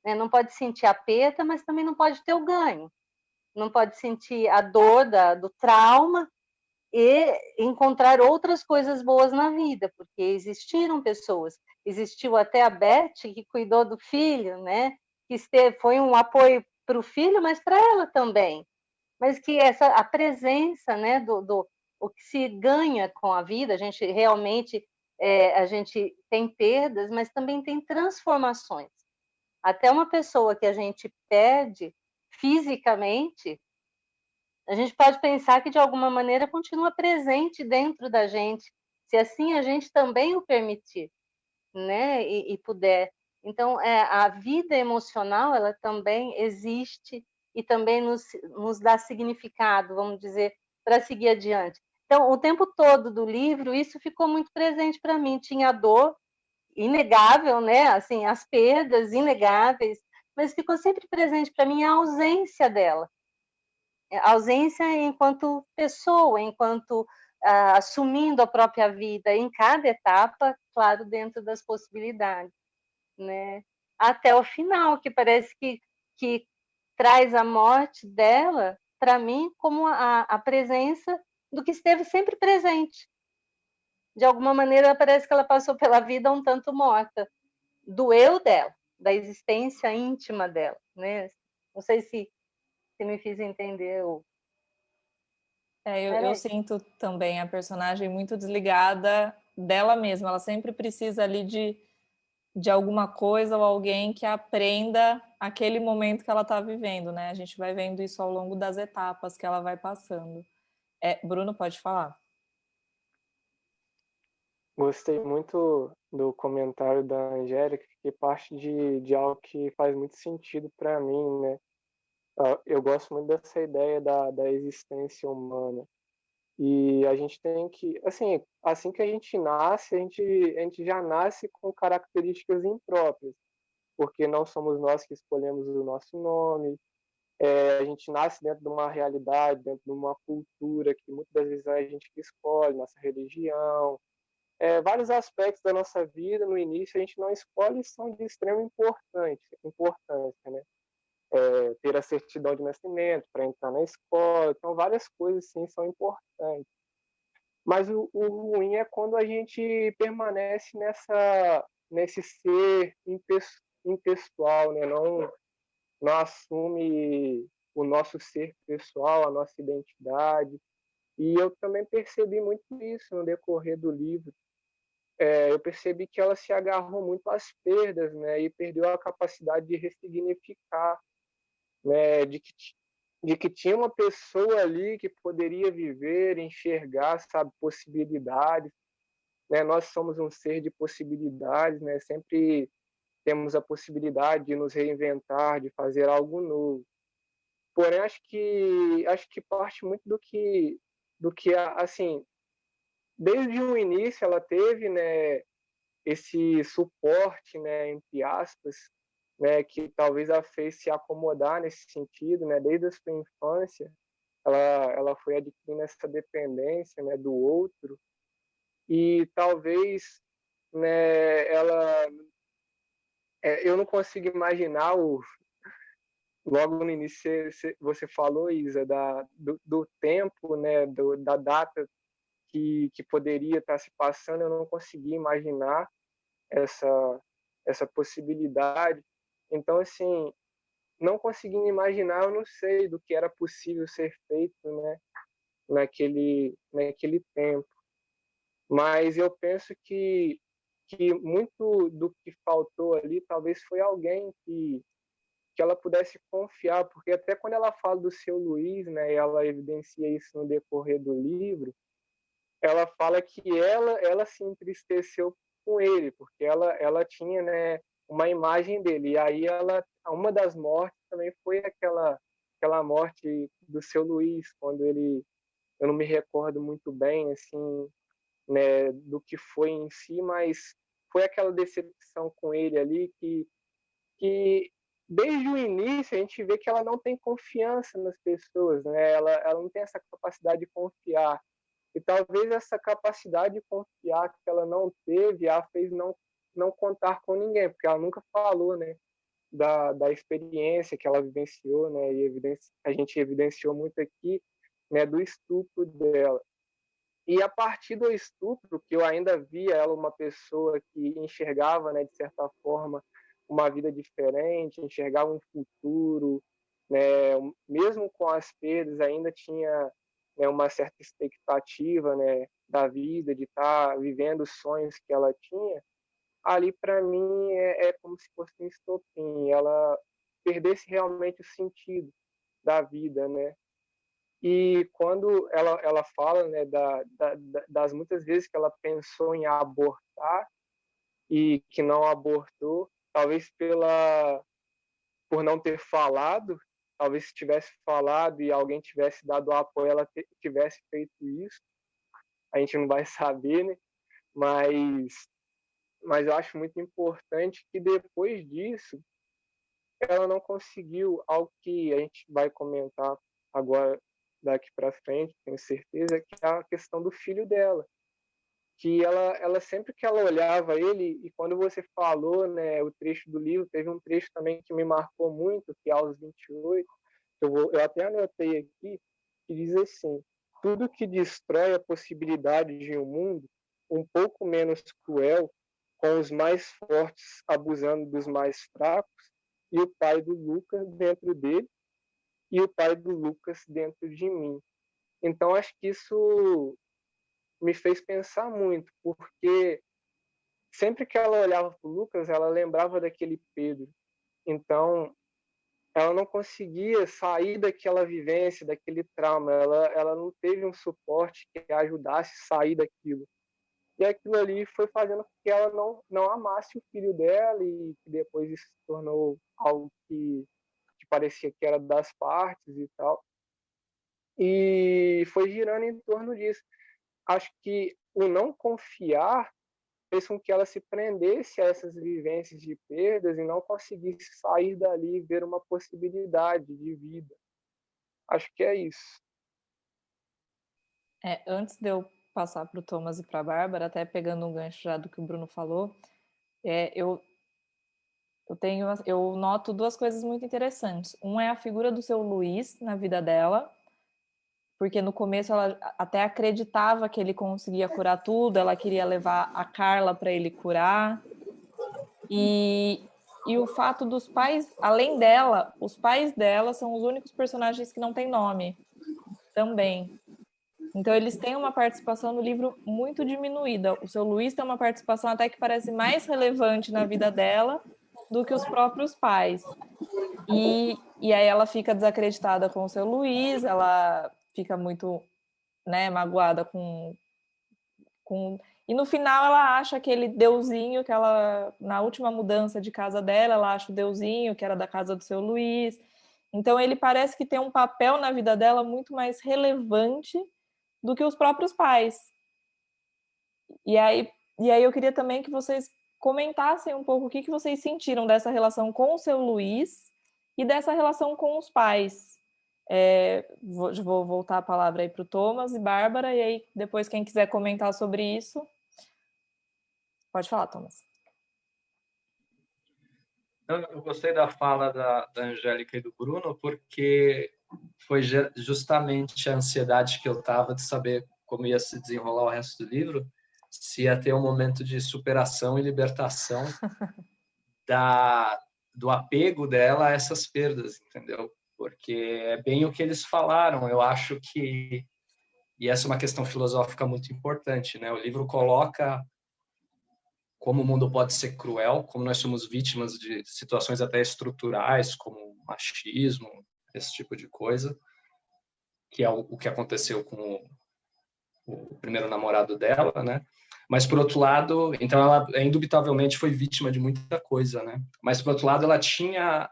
né? Não pode sentir a perda, mas também não pode ter o ganho. Não pode sentir a dor do trauma e encontrar outras coisas boas na vida, porque existiram pessoas. Existiu até a Beth, que cuidou do filho, né? Que foi um apoio para o filho, mas para ela também. Mas que a presença, né, o que se ganha com a vida, a gente realmente a gente tem perdas, mas também tem transformações. Até uma pessoa que a gente perde fisicamente, a gente pode pensar que de alguma maneira continua presente dentro da gente, se assim a gente também o permitir, né, e puder. Então, a vida emocional, ela também existe e também nos dá significado, vamos dizer, para seguir adiante. Então, o tempo todo do livro, isso ficou muito presente para mim. Tinha a dor inegável, né? Assim, as perdas inegáveis, mas ficou sempre presente para mim a ausência dela. A ausência enquanto pessoa, enquanto assumindo a própria vida em cada etapa, claro, dentro das possibilidades, né? Até o final, que parece que traz a morte dela, para mim, como a presença do que esteve sempre presente. De alguma maneira, parece que ela passou pela vida um tanto morta, do eu dela, da existência íntima dela, né? Não sei se me fiz entender. Eu sinto também a personagem muito desligada dela mesma. Ela sempre precisa ali de alguma coisa ou alguém que aprenda aquele momento que ela está vivendo, né? A gente vai vendo isso ao longo das etapas que ela vai passando. Bruno, pode falar. Gostei muito do comentário da Angélica, que parte de algo que faz muito sentido para mim, né? Eu gosto muito dessa ideia da existência humana. E a gente tem que, assim que a gente nasce, a gente já nasce com características impróprias, porque não somos nós que escolhemos o nosso nome, a gente nasce dentro de uma realidade, dentro de uma cultura que muitas das vezes é a gente que escolhe, nossa religião, vários aspectos da nossa vida, no início, a gente não escolhe e são de extrema importância, né? Ter a certidão de nascimento para entrar na escola, então várias coisas sim são importantes. Mas o ruim é quando a gente permanece nesse ser impessoal, né? Não assume o nosso ser pessoal, a nossa identidade. E eu também percebi muito isso no decorrer do livro. Eu percebi que ela se agarrou muito às perdas, né? E perdeu a capacidade de ressignificar, né? De que tinha uma pessoa ali que poderia viver, enxergar, sabe, possibilidades, né? Nós somos um ser de possibilidades, né? Sempre temos a possibilidade de nos reinventar, de fazer algo novo. Porém, acho que parte muito do que assim, desde o início ela teve, né, esse suporte, né, entre aspas, né, que talvez a fez se acomodar nesse sentido, né, desde a sua infância, ela foi adquirindo essa dependência, né, do outro e talvez, né, eu não consigo imaginar logo no início você falou, Isa, do tempo, né, da data que poderia estar se passando, eu não consegui imaginar essa, essa possibilidade. Então, assim, não conseguindo imaginar, eu não sei do que era possível ser feito, né, naquele tempo. Mas eu penso que muito do que faltou ali talvez foi alguém que ela pudesse confiar, porque até quando ela fala do seu Luiz, né, ela evidencia isso no decorrer do livro, ela fala que ela se entristeceu com ele, porque ela tinha, né, uma imagem dele. E aí uma das mortes também foi aquela morte do seu Luiz, quando eu não me recordo muito bem, assim, né, do que foi em si, mas foi aquela decepção com ele ali que desde o início a gente vê que ela não tem confiança nas pessoas, né? Ela não tem essa capacidade de confiar. E talvez essa capacidade de confiar que ela não teve a fez não contar com ninguém, porque ela nunca falou, né, da experiência que ela vivenciou, né? E a gente evidenciou muito aqui, né, do estupro dela. E a partir do estupro, que eu ainda via ela uma pessoa que enxergava, né, de certa forma, uma vida diferente, enxergava um futuro, né, mesmo com as perdas, ainda tinha, né, uma certa expectativa, né, da vida, de estar vivendo os sonhos que ela tinha. Ali, para mim, é como se fosse um estopim. Ela perdesse realmente o sentido da vida, né? E quando ela fala, né, das muitas vezes que ela pensou em abortar e que não abortou, talvez por não ter falado, talvez se tivesse falado e alguém tivesse dado apoio, ela tivesse feito isso. A gente não vai saber, né? Mas eu acho muito importante que depois disso ela não conseguiu algo que a gente vai comentar agora daqui para frente, tenho certeza, que é a questão do filho dela, que ela sempre que ela olhava ele, e quando você falou, né, o trecho do livro, teve um trecho também que me marcou muito, que é aos 28, eu até anotei aqui, que diz assim: tudo que destrói a possibilidade de um mundo um pouco menos cruel, com os mais fortes abusando dos mais fracos, e o pai do Lucas dentro dele, e o pai do Lucas dentro de mim. Então, acho que isso me fez pensar muito, porque sempre que ela olhava para o Lucas, ela lembrava daquele Pedro. Então, ela não conseguia sair daquela vivência, daquele trauma. Ela não teve um suporte que a ajudasse a sair daquilo. E aquilo ali foi fazendo com que ela não amasse o filho dela, e que depois isso se tornou algo que parecia que era das partes e tal. E foi girando em torno disso. Acho que o não confiar fez com que ela se prendesse a essas vivências de perdas e não conseguisse sair dali e ver uma possibilidade de vida. Acho que é isso. Antes de eu passar para o Thomas e para a Bárbara, até pegando um gancho já do que o Bruno falou, eu noto duas coisas muito interessantes. Um é a figura do seu Luiz na vida dela, porque no começo ela até acreditava que ele conseguia curar tudo, ela queria levar a Carla para ele curar. E o fato dos pais, além dela, os pais dela são os únicos personagens que não têm nome também. Então eles têm uma participação no livro muito diminuída. O seu Luiz tem uma participação até que parece mais relevante na vida dela do que os próprios pais. E aí ela fica desacreditada com o seu Luiz, ela fica muito, né, magoada com... E no final ela acha aquele deusinho que ela, na última mudança de casa dela, ela acha o deusinho que era da casa do seu Luiz. Então ele parece que tem um papel na vida dela muito mais relevante do que os próprios pais. E aí eu queria também que vocês comentassem um pouco o que vocês sentiram dessa relação com o seu Luiz e dessa relação com os pais. Vou voltar a palavra aí para o Thomas e Bárbara, e aí depois quem quiser comentar sobre isso, pode falar, Thomas. Eu gostei da fala da Angélica e do Bruno, porque foi justamente a ansiedade que eu estava de saber como ia se desenrolar o resto do livro, se ia ter um momento de superação e libertação do apego dela a essas perdas, entendeu? Porque é bem o que eles falaram. Eu acho que, e essa é uma questão filosófica muito importante, né? O livro coloca como o mundo pode ser cruel, como nós somos vítimas de situações até estruturais, como machismo, esse tipo de coisa, que é o que aconteceu com o primeiro namorado dela, né? Mas, por outro lado, então ela indubitavelmente foi vítima de muita coisa, né? Mas, por outro lado, ela tinha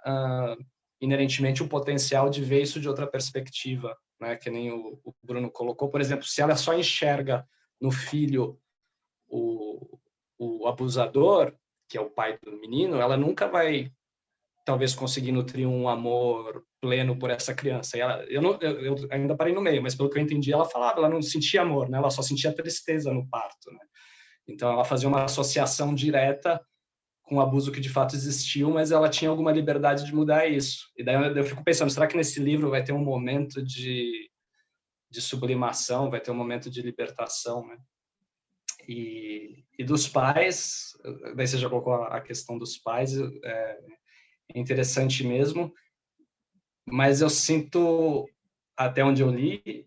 inerentemente o potencial de ver isso de outra perspectiva, né? Que nem o Bruno colocou. Por exemplo, se ela só enxerga no filho o abusador, que é o pai do menino, ela nunca vai, talvez, conseguir nutrir um amor pleno por essa criança. E eu ainda parei no meio, mas pelo que eu entendi, ela falava, ela não sentia amor, né? Ela só sentia tristeza no parto, né? Então, ela fazia uma associação direta com o abuso que de fato existiu, mas ela tinha alguma liberdade de mudar isso. E daí eu fico pensando, será que nesse livro vai ter um momento de sublimação, vai ter um momento de libertação, né? E dos pais, daí você já colocou a questão dos pais, é interessante mesmo, mas eu sinto, até onde eu li,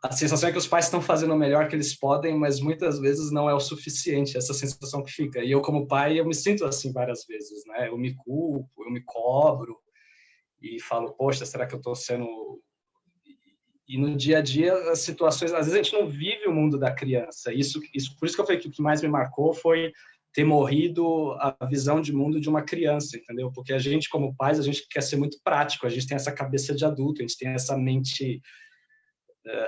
a sensação é que os pais estão fazendo o melhor que eles podem, mas muitas vezes não é o suficiente, essa sensação que fica. E eu, como pai, eu me sinto assim várias vezes, né? Eu me culpo, eu me cobro e falo, poxa, será que eu estou sendo... E no dia a dia, as situações... Às vezes a gente não vive o mundo da criança. Por isso que eu falei que o que mais me marcou foi ter morrido a visão de mundo de uma criança, entendeu? Porque a gente, como pais, a gente quer ser muito prático, a gente tem essa cabeça de adulto, a gente tem essa mente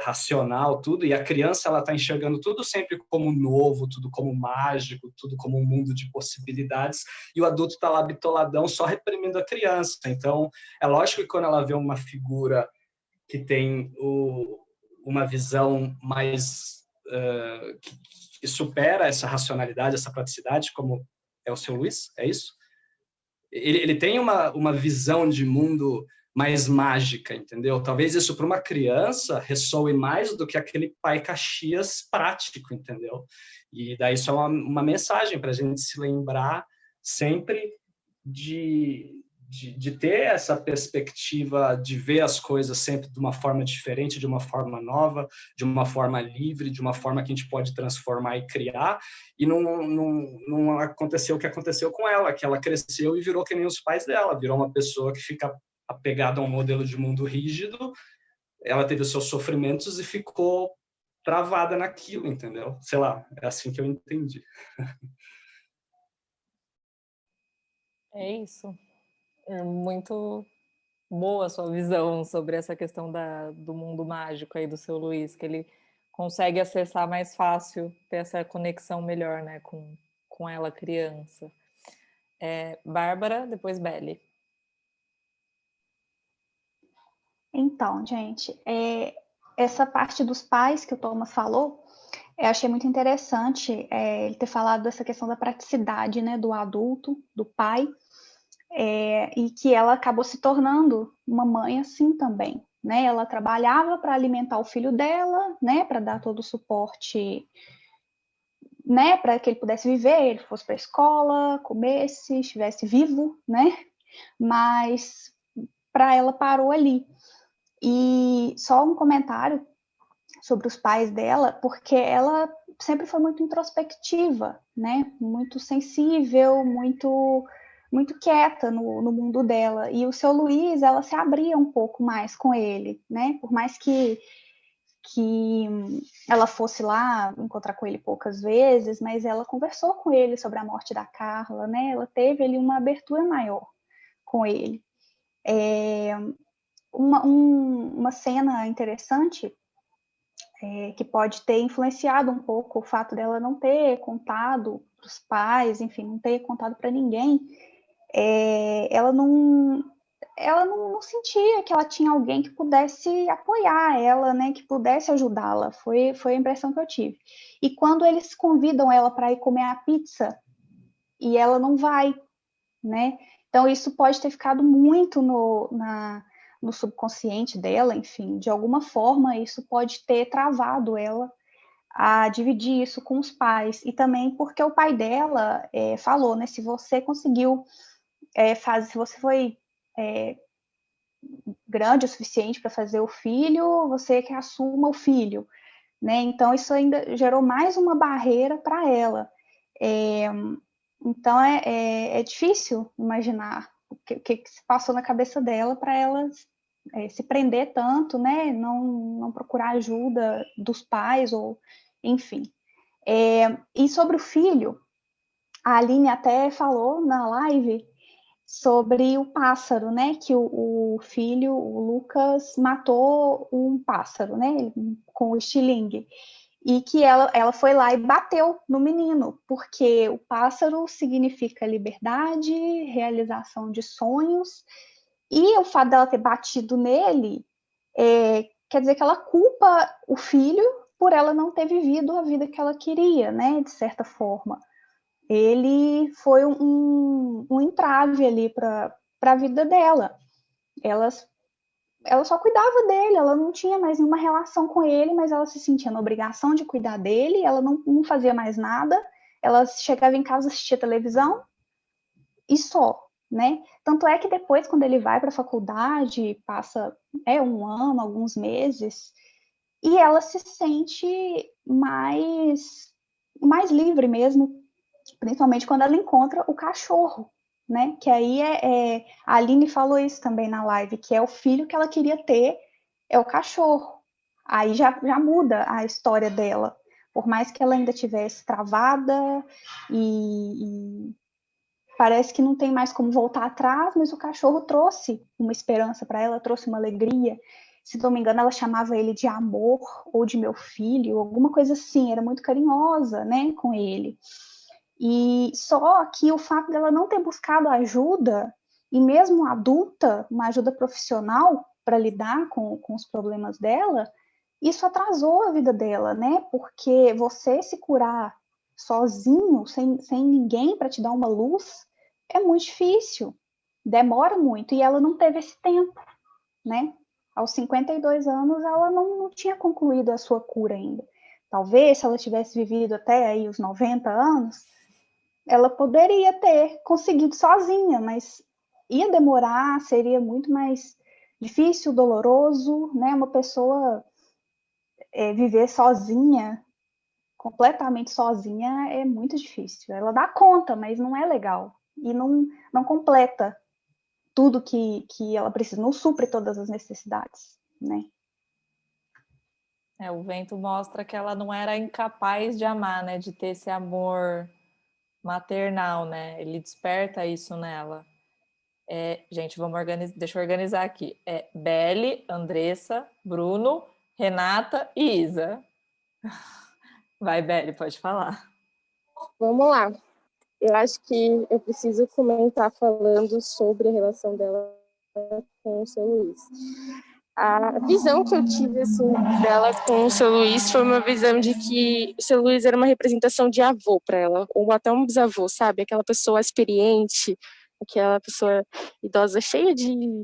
racional, tudo, e a criança, ela está enxergando tudo sempre como novo, tudo como mágico, tudo como um mundo de possibilidades, e o adulto está lá bitoladão só reprimindo a criança. Então, é lógico que quando ela vê uma figura que tem uma visão mais que supera essa racionalidade, essa praticidade, como é o seu Luiz, é isso? Ele tem uma visão de mundo mais mágica, entendeu? Talvez isso para uma criança ressoe mais do que aquele pai Caxias prático, entendeu? E daí isso é uma mensagem para a gente se lembrar sempre de ter essa perspectiva de ver as coisas sempre de uma forma diferente, de uma forma nova, de uma forma livre, de uma forma que a gente pode transformar e criar, e não aconteceu o que aconteceu com ela, que ela cresceu e virou que nem os pais dela, virou uma pessoa que fica apegada a um modelo de mundo rígido, ela teve os seus sofrimentos e ficou travada naquilo, entendeu? Sei lá, é assim que eu entendi. É isso. É muito boa a sua visão sobre essa questão do mundo mágico aí do seu Luiz, que ele consegue acessar mais fácil, ter essa conexão melhor, né, com ela criança. Bárbara, depois Belle. Então, gente, essa parte dos pais que o Thomas falou, eu achei muito interessante ele ter falado dessa questão da praticidade, né, do adulto, do pai, e que ela acabou se tornando uma mãe assim também, né? Ela trabalhava para alimentar o filho dela, né, para dar todo o suporte, né, para que ele pudesse viver, ele fosse para a escola, comesse, estivesse vivo, né? Mas para ela parou ali. E só um comentário sobre os pais dela, porque ela sempre foi muito introspectiva, né? Muito sensível, muito quieta no mundo dela. E o seu Luiz, ela se abria um pouco mais com ele, né? Por mais que ela fosse lá encontrar com ele poucas vezes, mas ela conversou com ele sobre a morte da Carla, né? Ela teve ali uma abertura maior com ele. Uma cena interessante que pode ter influenciado um pouco o fato dela não ter contado para os pais, enfim, não ter contado para ninguém, ela não sentia que ela tinha alguém que pudesse apoiar ela, né, que pudesse ajudá-la. Foi a impressão que eu tive. E quando eles convidam ela para ir comer a pizza e ela não vai, né? Então isso pode ter ficado muito no subconsciente dela, enfim, de alguma forma isso pode ter travado ela a dividir isso com os pais, e também porque o pai dela falou, né, se você conseguiu se você foi grande o suficiente para fazer o filho, você que assuma o filho, né, então isso ainda gerou mais uma barreira para ela, então é difícil imaginar o que se passou na cabeça dela para ela se prender tanto, né? Não procurar ajuda dos pais, ou enfim. E sobre o filho, a Aline até falou na live sobre o pássaro, né? Que o filho, o Lucas, matou um pássaro, né? Com o estilingue. E que ela foi lá e bateu no menino, porque o pássaro significa liberdade, realização de sonhos, e o fato dela ter batido nele quer dizer que ela culpa o filho por ela não ter vivido a vida que ela queria, né, de certa forma. Ele foi um entrave ali para a vida dela. Ela só cuidava dele, ela não tinha mais nenhuma relação com ele, mas ela se sentia na obrigação de cuidar dele, ela não fazia mais nada, ela chegava em casa, assistia televisão e só, né? Tanto é que depois, quando ele vai para a faculdade, passa um ano, alguns meses, e ela se sente mais livre mesmo, principalmente quando ela encontra o cachorro, né? Que aí a Aline falou isso também na live, que é o filho que ela queria ter, é o cachorro. Aí já muda a história dela. Por mais que ela ainda tivesse travada e parece que não tem mais como voltar atrás, mas o cachorro trouxe uma esperança para ela, trouxe uma alegria. Se não me engano, ela chamava ele de amor ou de meu filho, alguma coisa assim, era muito carinhosa, né, com ele. E só que o fato dela não ter buscado ajuda, e mesmo adulta, uma ajuda profissional para lidar com os problemas dela, isso atrasou a vida dela, né? Porque você se curar sozinho, sem ninguém para te dar uma luz, é muito difícil, demora muito, e ela não teve esse tempo, né? Aos 52 anos, ela não tinha concluído a sua cura ainda. Talvez, se ela tivesse vivido até aí os 90 anos, ela poderia ter conseguido sozinha, mas ia demorar, seria muito mais difícil, doloroso, né? Uma pessoa viver sozinha, completamente sozinha, é muito difícil. Ela dá conta, mas não é legal. E não completa tudo que ela precisa, não supre todas as necessidades, né? O vento mostra que ela não era incapaz de amar, né? De ter esse amor maternal, né? Ele desperta isso nela. Gente, deixa eu organizar aqui. Belle, Andressa, Bruno, Renata e Isa. Vai, Belle, pode falar. Vamos lá. Eu acho que eu preciso comentar falando sobre a relação dela com o seu Luiz. A visão que eu tive assim, dela com o seu Luiz foi uma visão de que o seu Luiz era uma representação de avô para ela, ou até um bisavô, sabe? Aquela pessoa experiente, aquela pessoa idosa cheia de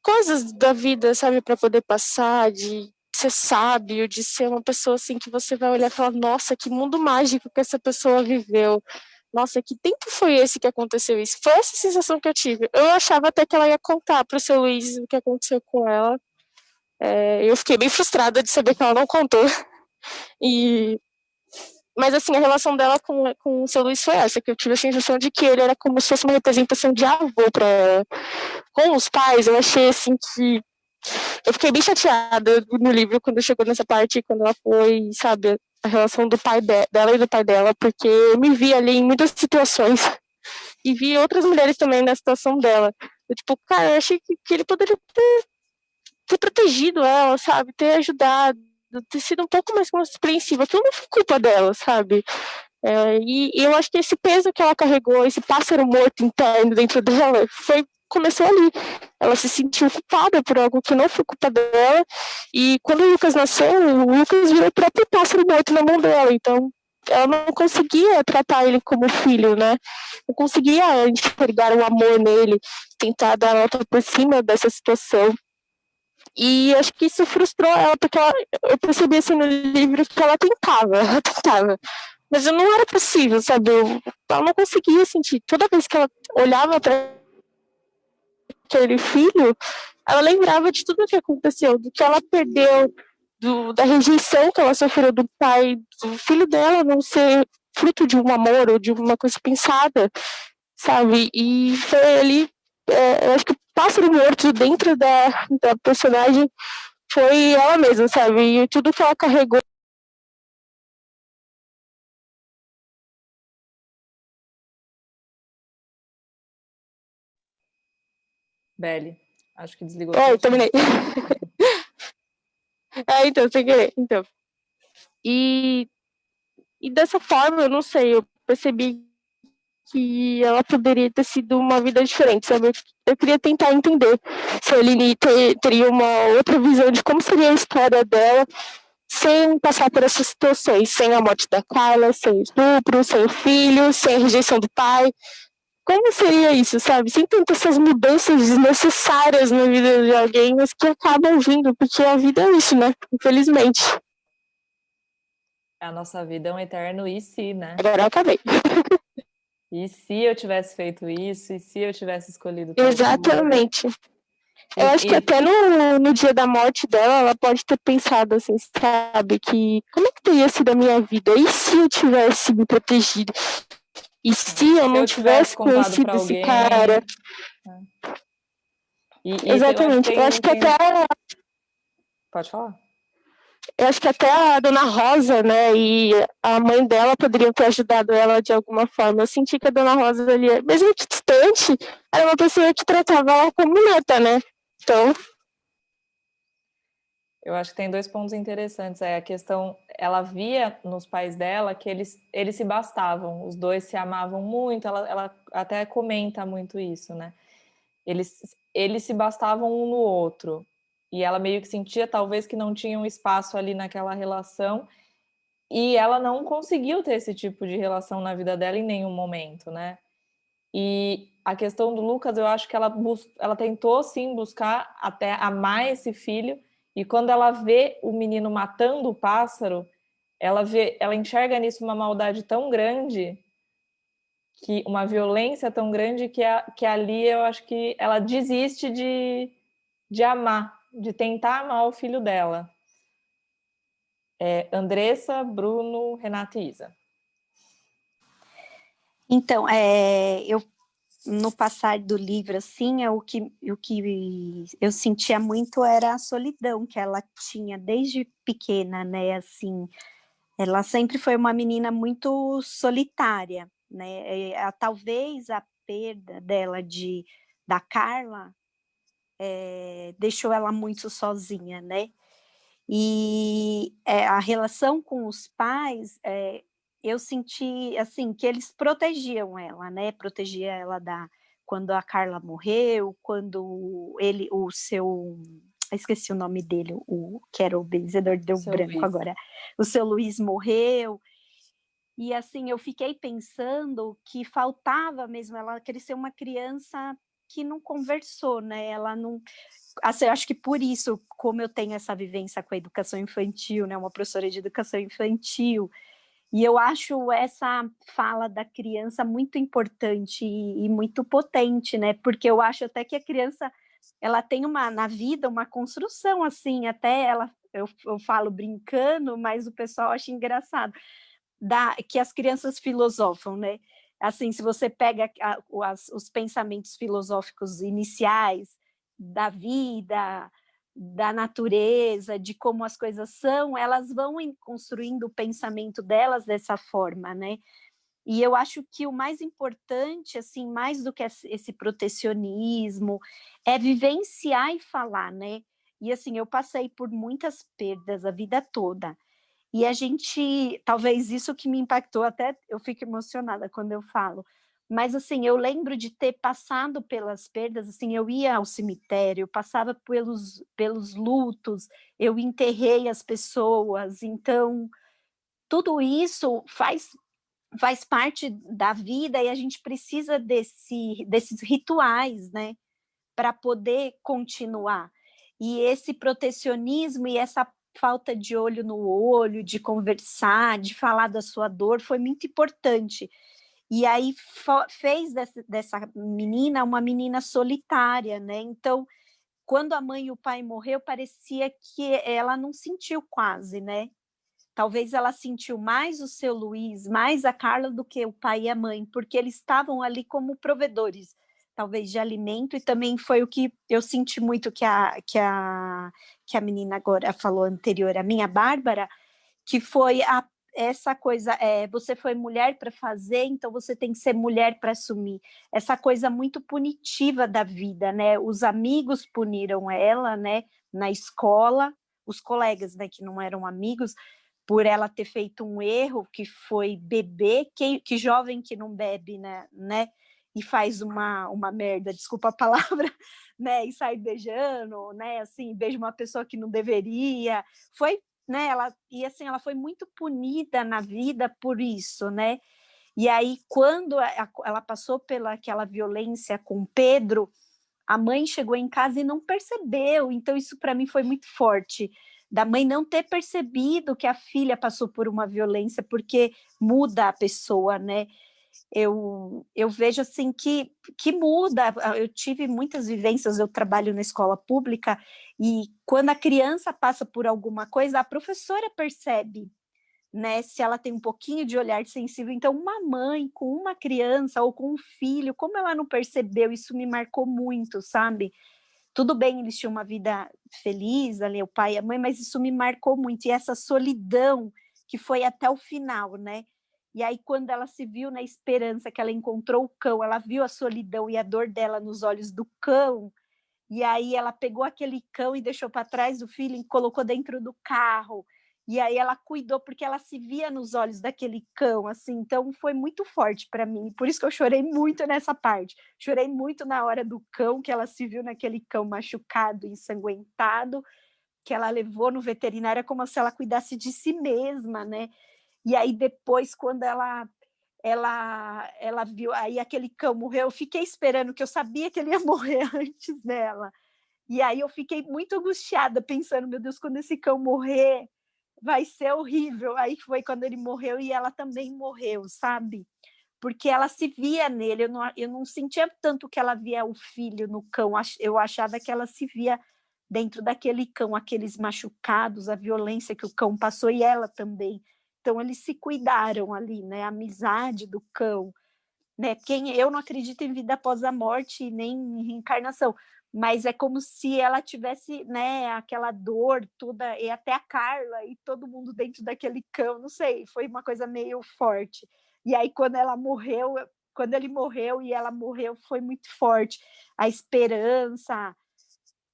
coisas da vida, sabe, para poder passar, de ser sábio, de ser uma pessoa assim que você vai olhar e falar, nossa, que mundo mágico que essa pessoa viveu. Nossa, que tempo foi esse que aconteceu isso? Foi essa sensação que eu tive. Eu achava até que ela ia contar pro seu Luiz o que aconteceu com ela. Eu fiquei bem frustrada de saber que ela não contou. Mas, assim, a relação dela com o seu Luiz foi essa, que eu tive a sensação de que ele era como se fosse uma representação de avô para ela. Com os pais, eu achei, assim, que... Eu fiquei bem chateada no livro quando chegou nessa parte, quando ela foi, sabe, a relação do pai dela e do pai dela, porque eu me vi ali em muitas situações e vi outras mulheres também na situação dela. Eu, tipo, cara, eu achei que ele poderia ter protegido ela, sabe, ter ajudado, ter sido um pouco mais compreensiva. Aquilo não foi culpa dela, sabe? E eu acho que esse peso que ela carregou, esse pássaro morto interno dentro dela, começou ali. Ela se sentiu culpada por algo que não foi culpa dela. E quando o Lucas nasceu, o Lucas virou o próprio pássaro morto na mão dela. Então, ela não conseguia tratar ele como filho, né? Não conseguia enxergar o amor nele, tentar dar nota por cima dessa situação. E acho que isso frustrou ela, porque eu percebi assim no livro que ela tentava. Mas não era possível, sabe? Ela não conseguia sentir. Toda vez que ela olhava para aquele filho, ela lembrava de tudo o que aconteceu, do que ela perdeu, da rejeição que ela sofreu do pai, do filho dela não ser fruto de um amor ou de uma coisa pensada, sabe? E foi ali, eu acho que o pássaro morto dentro da personagem foi ela mesma, sabe? E tudo que ela carregou. Belle, acho que desligou. Eu terminei. Então, sem querer. Então. E dessa forma, eu não sei, eu percebi que ela poderia ter sido uma vida diferente, sabe? Eu queria tentar entender se a Aline teria uma outra visão de como seria a história dela sem passar por essas situações, sem a morte da Carla, sem o estupro, sem o filho, sem a rejeição do pai. Como seria isso, sabe? Sem tantas essas mudanças desnecessárias na vida de alguém, mas que acabam vindo, porque a vida é isso, né? Infelizmente. A nossa vida é um eterno e se, né? Agora eu acabei. E se eu tivesse feito isso? E se eu tivesse escolhido tal Exatamente. coisa? Eu acho que até no dia da morte dela, ela pode ter pensado assim, sabe? Que como é que teria sido a minha vida? E se eu tivesse me protegido? E se eu não tivesse conhecido esse cara? Exatamente. Eu acho que até... Pode falar. Eu acho que até a Dona Rosa, né, e a mãe dela poderiam ter ajudado ela de alguma forma. Eu senti que a Dona Rosa ali, mesmo que distante, era uma pessoa que tratava ela como neta, né? Então... Eu acho que tem 2 pontos interessantes. A questão, ela via nos pais dela que eles se bastavam, os dois se amavam muito, ela até comenta muito isso, né? Eles se bastavam um no outro. E ela meio que sentia, talvez, que não tinha um espaço ali naquela relação, e ela não conseguiu ter esse tipo de relação na vida dela em nenhum momento, né? E a questão do Lucas, eu acho que ela tentou, sim, buscar até amar esse filho, e quando ela vê o menino matando o pássaro, ela enxerga nisso uma maldade tão grande, uma violência tão grande, que ali eu acho que ela desiste de amar, de tentar amar o filho dela. Andressa, Bruno, Renata e Isa. Então, no passar do livro, assim, o que eu sentia muito era a solidão que ela tinha desde pequena, né, assim, ela sempre foi uma menina muito solitária, né, talvez a perda dela da Carla deixou ela muito sozinha, né, e a relação com os pais, eu senti, assim, que eles protegiam ela, né, protegia ela quando a Carla morreu, quando esqueci o nome dele, que era o benzedor, deu branco Luiz. Agora, o seu Luiz morreu, e assim, eu fiquei pensando que faltava mesmo, ela cresceu uma criança que não conversou, né, ela não... Assim, eu acho que por isso, como eu tenho essa vivência com a educação infantil, né, uma professora de educação infantil, e eu acho essa fala da criança muito importante e muito potente, né, porque eu acho até que a criança, ela tem na vida uma construção, assim, até eu falo brincando, mas o pessoal acha engraçado, que as crianças filosofam, né, assim, se você pega os pensamentos filosóficos iniciais, da vida, da natureza, de como as coisas são, elas vão construindo o pensamento delas dessa forma, né? E eu acho que o mais importante, assim, mais do que esse protecionismo, é vivenciar e falar, né? E assim, eu passei por muitas perdas a vida toda. E a gente, talvez isso que me impactou, até eu fico emocionada quando eu falo, mas assim, eu lembro de ter passado pelas perdas, assim, eu ia ao cemitério, eu passava pelos lutos, eu enterrei as pessoas, então tudo isso faz parte da vida e a gente precisa desses rituais, né, para poder continuar. E esse protecionismo e essa falta de olho no olho, de conversar, de falar da sua dor, foi muito importante. E aí fez dessa menina uma menina solitária, né? Então, quando a mãe e o pai morreu, parecia que ela não sentiu quase, né? Talvez ela sentiu mais o seu Luiz, mais a Carla do que o pai e a mãe, porque eles estavam ali como provedores, talvez de alimento, e também foi o que eu senti muito que a menina agora falou anterior, a minha Bárbara, que foi essa coisa, você foi mulher para fazer, então você tem que ser mulher para assumir. Essa coisa muito punitiva da vida, né? Os amigos puniram ela, né? Na escola, os colegas, né, que não eram amigos, por ela ter feito um erro, que foi beber, que jovem que não bebe, né? E faz uma merda, desculpa a palavra, né? E sai beijando, né? Assim, beija uma pessoa que não deveria. Foi, né? Ela foi muito punida na vida por isso, né? E aí, quando ela passou pela aquela violência com Pedro, a mãe chegou em casa e não percebeu. Então, isso para mim foi muito forte, da mãe não ter percebido que a filha passou por uma violência, porque muda a pessoa, né? Eu vejo assim que muda. Eu tive muitas vivências, eu trabalho na escola pública, e quando a criança passa por alguma coisa, a professora percebe, né, se ela tem um pouquinho de olhar sensível. Então, uma mãe com uma criança ou com um filho, como ela não percebeu, isso me marcou muito, sabe? Tudo bem, eles tinham uma vida feliz ali, o pai e a mãe, mas isso me marcou muito. E essa solidão que foi até o final, né? E aí, quando ela se viu na esperança, que ela encontrou o cão, ela viu a solidão e a dor dela nos olhos do cão, e aí ela pegou aquele cão e deixou para trás do filho e colocou dentro do carro. E aí ela cuidou, porque ela se via nos olhos daquele cão, assim. Então foi muito forte para mim. Por isso que eu chorei muito nessa parte. Chorei muito na hora do cão, que ela se viu naquele cão machucado, ensanguentado, que ela levou no veterinário, como se ela cuidasse de si mesma, né? E aí depois, quando ela viu, aí aquele cão morreu, eu fiquei esperando, que eu sabia que ele ia morrer antes dela. E aí eu fiquei muito angustiada, pensando, meu Deus, quando esse cão morrer, vai ser horrível. Aí foi quando ele morreu e ela também morreu, sabe? Porque ela se via nele, eu não sentia tanto que ela via o filho no cão, eu achava que ela se via dentro daquele cão, aqueles machucados, a violência que o cão passou, e ela também. Então eles se cuidaram ali, né? A amizade do cão, né? Eu não acredito em vida após a morte, nem em reencarnação, mas é como se ela tivesse, né, aquela dor toda, e até a Carla e todo mundo dentro daquele cão, não sei, foi uma coisa meio forte. E aí quando ele morreu e ela morreu, foi muito forte. A esperança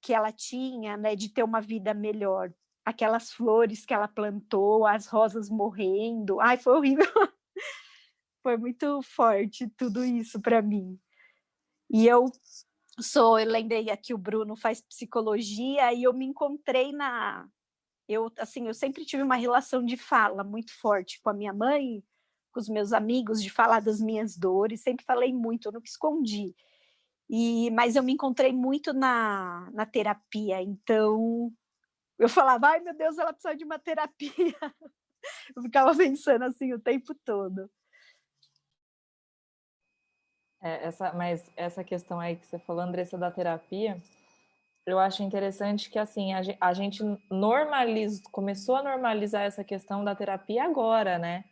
que ela tinha, né, de ter uma vida melhor. Aquelas flores que ela plantou, as rosas morrendo. Ai, foi horrível. Foi muito forte tudo isso para mim. E eu lembrei aqui, o Bruno faz psicologia, e eu me encontrei eu sempre tive uma relação de fala muito forte com a minha mãe, com os meus amigos, de falar das minhas dores, sempre falei muito, eu nunca escondi. Mas eu me encontrei muito na terapia, então eu falava, ai meu Deus, ela precisa de uma terapia. Eu ficava pensando assim o tempo todo. Mas essa questão aí que você falou, Andressa, da terapia, eu acho interessante que assim a gente começou a normalizar essa questão da terapia agora, né?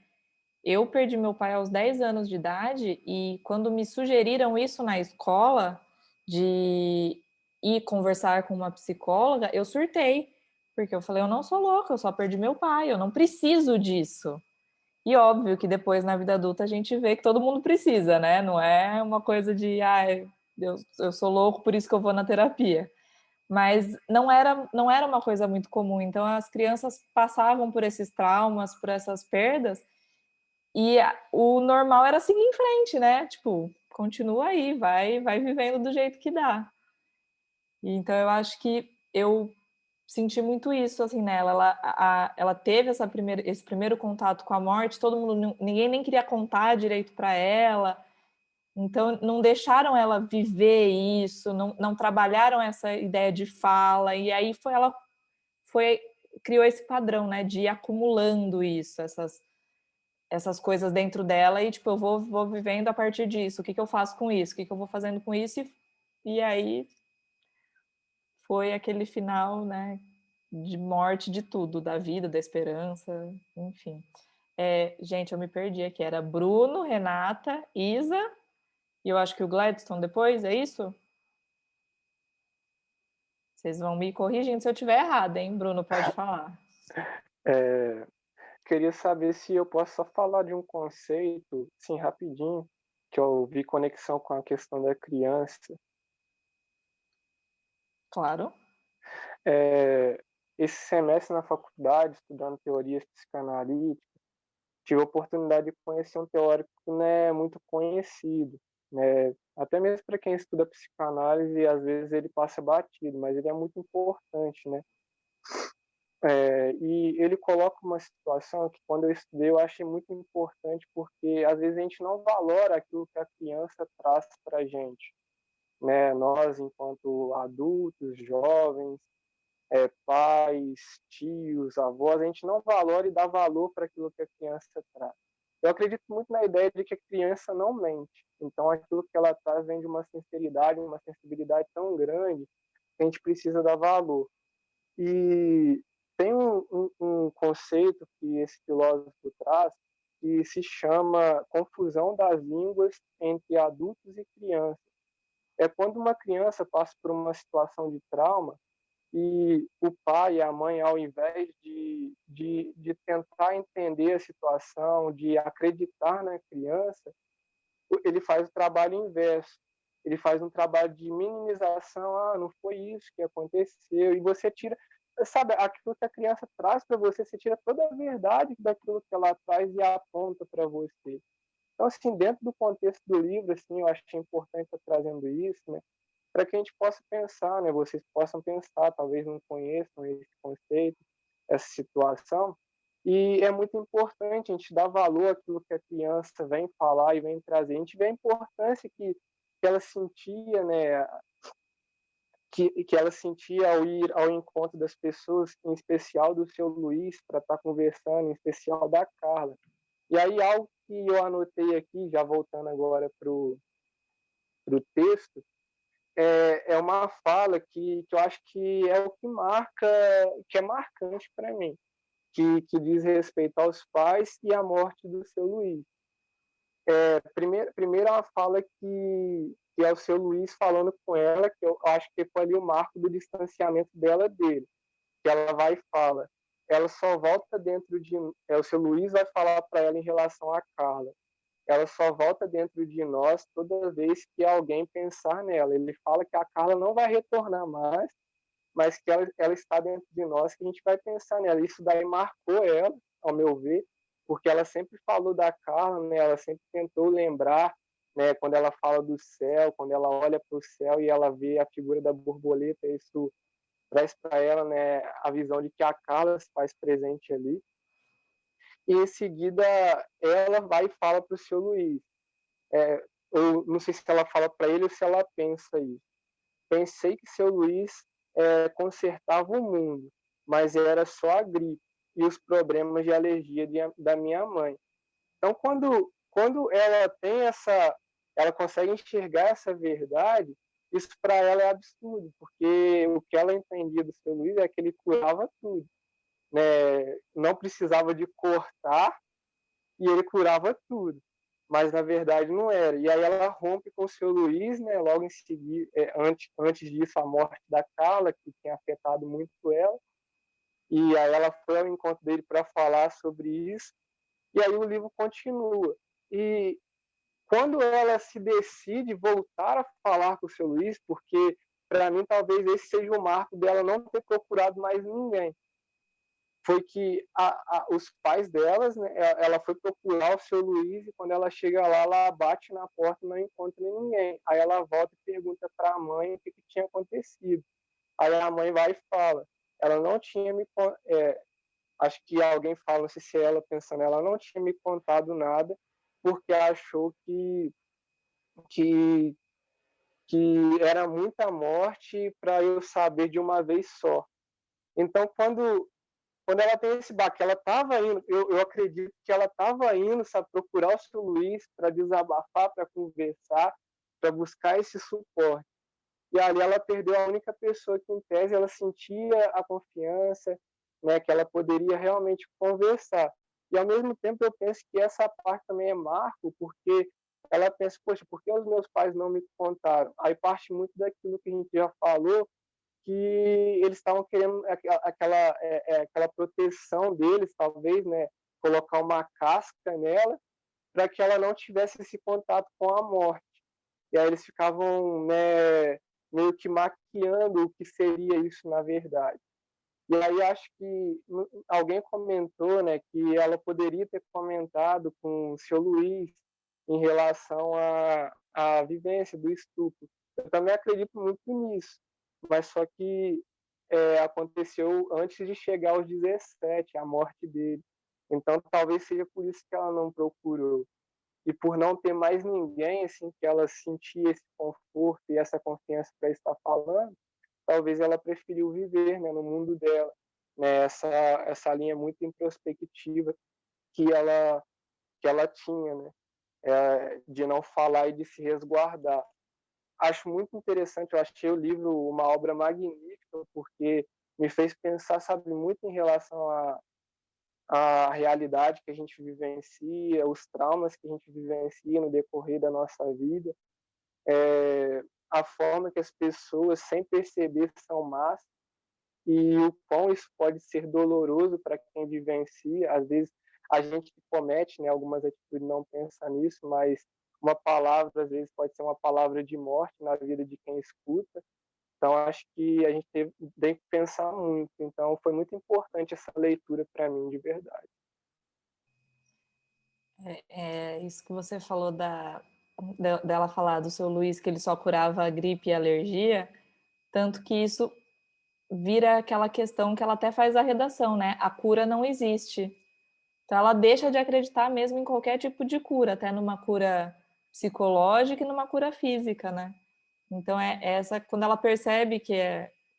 Eu perdi meu pai aos 10 anos de idade, e quando me sugeriram isso na escola, de ir conversar com uma psicóloga, eu surtei, porque eu falei, eu não sou louca, eu só perdi meu pai, eu não preciso disso. E óbvio que depois, na vida adulta, a gente vê que todo mundo precisa, né? Não é uma coisa de, eu sou louco, por isso que eu vou na terapia. Mas não era uma coisa muito comum. Então, as crianças passavam por esses traumas, por essas perdas, e o normal era seguir em frente, né? Tipo, continua aí, vai vivendo do jeito que dá. E, então, eu acho que eu senti muito isso assim nela. Ela teve esse primeiro contato com a morte, ninguém nem queria contar direito para ela, então não deixaram ela viver isso, não trabalharam essa ideia de fala, e aí ela criou esse padrão, né, de ir acumulando isso, essas coisas dentro dela, e tipo, eu vou vivendo a partir disso, o que eu faço com isso, o que eu vou fazendo com isso, e aí foi aquele final, né, de morte de tudo, da vida, da esperança, enfim. Gente, eu me perdi aqui. Era Bruno, Renata, Isa, e eu acho que o Gladstone depois, é isso? Vocês vão me corrigindo se eu estiver errada, hein? Bruno, pode falar. Queria saber se eu posso só falar de um conceito, assim, rapidinho, que eu vi conexão com a questão da criança. Claro. esse semestre na faculdade, estudando teorias psicanalíticas, tive a oportunidade de conhecer um teórico que não é muito conhecido, né? Até mesmo para quem estuda psicanálise, às vezes ele passa batido, mas ele é muito importante, né? E ele coloca uma situação que, quando eu estudei, eu achei muito importante, porque às vezes a gente não valora aquilo que a criança traz para a gente, né? Nós, enquanto adultos, jovens, pais, tios, avós, a gente não valora e dá valor para aquilo que a criança traz. Eu acredito muito na ideia de que a criança não mente. Então, aquilo que ela traz vem de uma sinceridade, uma sensibilidade tão grande que a gente precisa dar valor. E tem um conceito que esse filósofo traz que se chama confusão das línguas entre adultos e crianças. É quando uma criança passa por uma situação de trauma e o pai e a mãe, ao invés de tentar entender a situação, de acreditar na criança, ele faz o trabalho inverso. Ele faz um trabalho de minimização. Não foi isso que aconteceu. E você tira, sabe, aquilo que a criança traz para você, você tira toda a verdade daquilo que ela traz e aponta para você. Então, assim, dentro do contexto do livro, assim, eu acho importante estar trazendo isso, né? Para que a gente possa pensar, né? Vocês possam pensar, talvez não conheçam esse conceito, essa situação, e é muito importante a gente dar valor àquilo que a criança vem falar e vem trazer. A gente vê a importância que ela sentia, né? Que ela sentia ao ir ao encontro das pessoas, em especial do seu Luiz, para estar conversando, em especial da Carla. E aí, algo que eu anotei aqui, já voltando agora para o texto, é uma fala que eu acho que é o que marca, que é marcante para mim, que diz respeito aos pais e à morte do seu Luiz. Primeiro é uma fala que é o seu Luiz falando com ela, que eu acho que foi ali o marco do distanciamento dela dele, que ela vai e fala, ela só volta dentro de... o seu Luiz vai falar para ela em relação a Carla, ela só volta dentro de nós toda vez que alguém pensar nela. Ele fala que a Carla não vai retornar mais, mas que ela está dentro de nós, que a gente vai pensar nela. Isso daí marcou ela, ao meu ver, porque ela sempre falou da Carla, né? Ela sempre tentou lembrar, né? Quando ela fala do céu, quando ela olha para o céu e ela vê a figura da borboleta, isso traz para ela, né, a visão de que a Carla se faz presente ali. E em seguida ela vai e fala para o seu Luiz. Eu não sei se ela fala para ele ou se ela pensa isso. Pensei que seu Luiz consertava o mundo, mas era só a gripe e os problemas de alergia da minha mãe. Então, quando ela tem ela consegue enxergar essa verdade, isso para ela é absurdo, porque o que ela entendia do seu Luiz é que ele curava tudo, né? Não precisava de cortar e ele curava tudo, mas na verdade não era. E aí ela rompe com o seu Luiz, né? Logo em seguida, antes disso, a morte da Carla, que tinha afetado muito ela, e aí ela foi ao encontro dele para falar sobre isso, e aí o livro continua. E quando ela se decide voltar a falar com o seu Luiz, porque para mim talvez esse seja o marco dela não ter procurado mais ninguém, foi que os pais delas, né, ela foi procurar o seu Luiz e quando ela chega lá, ela bate na porta e não encontra ninguém. Aí ela volta e pergunta para a mãe o que tinha acontecido. Aí a mãe vai e fala, ela não tinha acho que alguém fala, não sei se é ela pensando, ela não tinha me contado nada porque achou que era muita morte para eu saber de uma vez só. Então, quando ela tem esse baque, ela estava indo, eu acredito que ela estava indo, sabe, procurar o seu Luiz para desabafar, para conversar, para buscar esse suporte. E ali ela perdeu a única pessoa que, em tese, ela sentia a confiança, né, que ela poderia realmente conversar. E, ao mesmo tempo, eu penso que essa parte também é marco, porque ela pensa, poxa, por que os meus pais não me contaram? Aí parte muito daquilo que a gente já falou, que eles estavam querendo aquela proteção deles, talvez, né, colocar uma casca nela, para que ela não tivesse esse contato com a morte. E aí eles ficavam, né, meio que maquiando o que seria isso na verdade. E aí acho que alguém comentou, né, que ela poderia ter comentado com o seu Luiz em relação à vivência do estupro. Eu também acredito muito nisso, mas só que aconteceu antes de chegar aos 17, a morte dele. Então talvez seja por isso que ela não procurou. E por não ter mais ninguém assim que ela sentia esse conforto e essa confiança para estar falando, talvez ela preferiu viver, né, no mundo dela, né, essa linha muito introspectiva que ela tinha, né, de não falar e de se resguardar. Acho muito interessante, eu achei o livro uma obra magnífica, porque me fez pensar, sabe, muito em relação à realidade que a gente vivencia, os traumas que a gente vivencia no decorrer da nossa vida, a forma que as pessoas, sem perceber, são más, e o quão isso pode ser doloroso para quem vivencia. Às vezes a gente que comete, né, algumas atitudes não pensa nisso, mas uma palavra às vezes pode ser uma palavra de morte na vida de quem escuta. Então acho que a gente tem que pensar muito. Então foi muito importante essa leitura para mim, de verdade. Isso que você falou dela falar do seu Luiz, que ele só curava a gripe e a alergia, tanto que isso vira aquela questão que ela até faz a redação, né? A cura não existe. Então ela deixa de acreditar mesmo em qualquer tipo de cura, até numa cura psicológica e numa cura física, né? Então essa, quando ela percebe que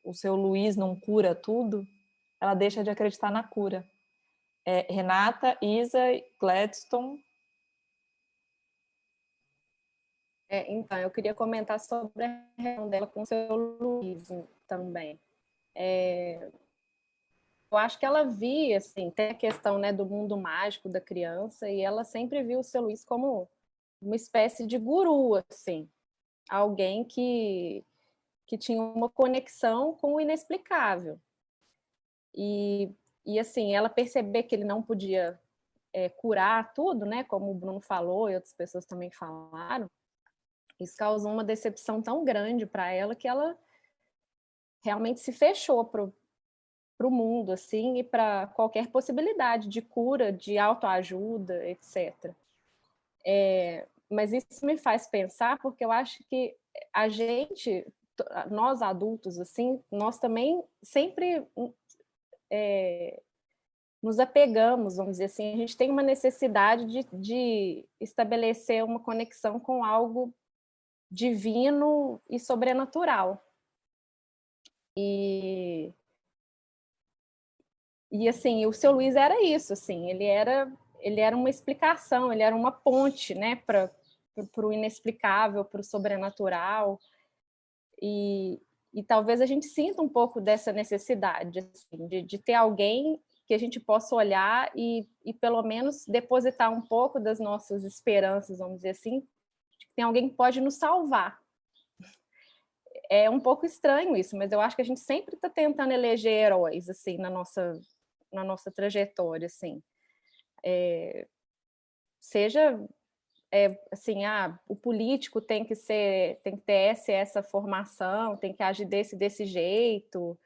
o seu Luiz não cura tudo, ela deixa de acreditar na cura. Renata, Isa, Gladstone. Então, eu queria comentar sobre a relação dela com o seu Luiz também. Eu acho que ela via, assim, tem a questão, né, do mundo mágico da criança, e ela sempre viu o seu Luiz como uma espécie de guru, assim, alguém que tinha uma conexão com o inexplicável. E assim, ela perceber que ele não podia curar tudo, né, como o Bruno falou e outras pessoas também falaram, isso causou uma decepção tão grande para ela que ela realmente se fechou para o mundo, assim, e para qualquer possibilidade de cura, de autoajuda, etc. Mas isso me faz pensar, porque eu acho que a gente, nós adultos, assim, nós também sempre nos apegamos, vamos dizer assim, a gente tem uma necessidade de estabelecer uma conexão com algo divino e sobrenatural. E assim, o seu Luiz era isso, assim, ele era uma explicação, ele era uma ponte, né, para o inexplicável, para o sobrenatural. E talvez a gente sinta um pouco dessa necessidade, assim, de ter alguém que a gente possa olhar e pelo menos depositar um pouco das nossas esperanças, vamos dizer assim, de que tem alguém que pode nos salvar. É um pouco estranho isso, mas eu acho que a gente sempre está tentando eleger heróis, assim, na nossa trajetória, assim. Seja assim, o político tem que ter essa formação, tem que agir desse jeito,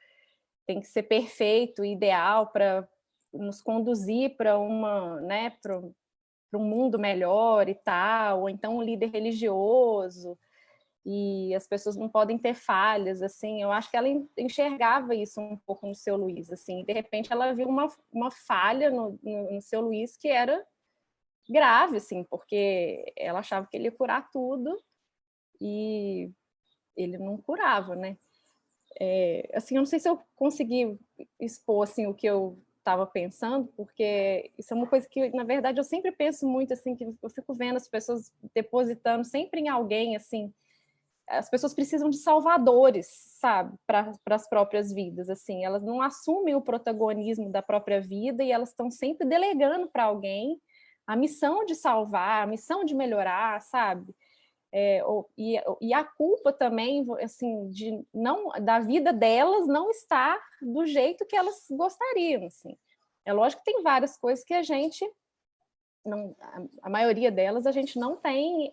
tem que ser perfeito, ideal para nos conduzir para para um mundo melhor e tal, ou então um líder religioso, e as pessoas não podem ter falhas, assim. Eu acho que ela enxergava isso um pouco no seu Luiz, assim. De repente ela viu uma falha no seu Luiz que era grave, assim, porque ela achava que ele ia curar tudo e ele não curava, né? Assim, eu não sei se eu consegui expor, assim, o que eu estava pensando, porque isso é uma coisa que, na verdade, eu sempre penso muito, assim, que eu fico vendo as pessoas depositando sempre em alguém, assim. As pessoas precisam de salvadores, sabe, para as próprias vidas, assim. Elas não assumem o protagonismo da própria vida e elas estão sempre delegando para alguém a missão de salvar, a missão de melhorar, sabe? E a culpa também, assim, da vida delas não estar do jeito que elas gostariam, assim. É lógico que tem várias coisas que a gente não, a maioria delas a gente não tem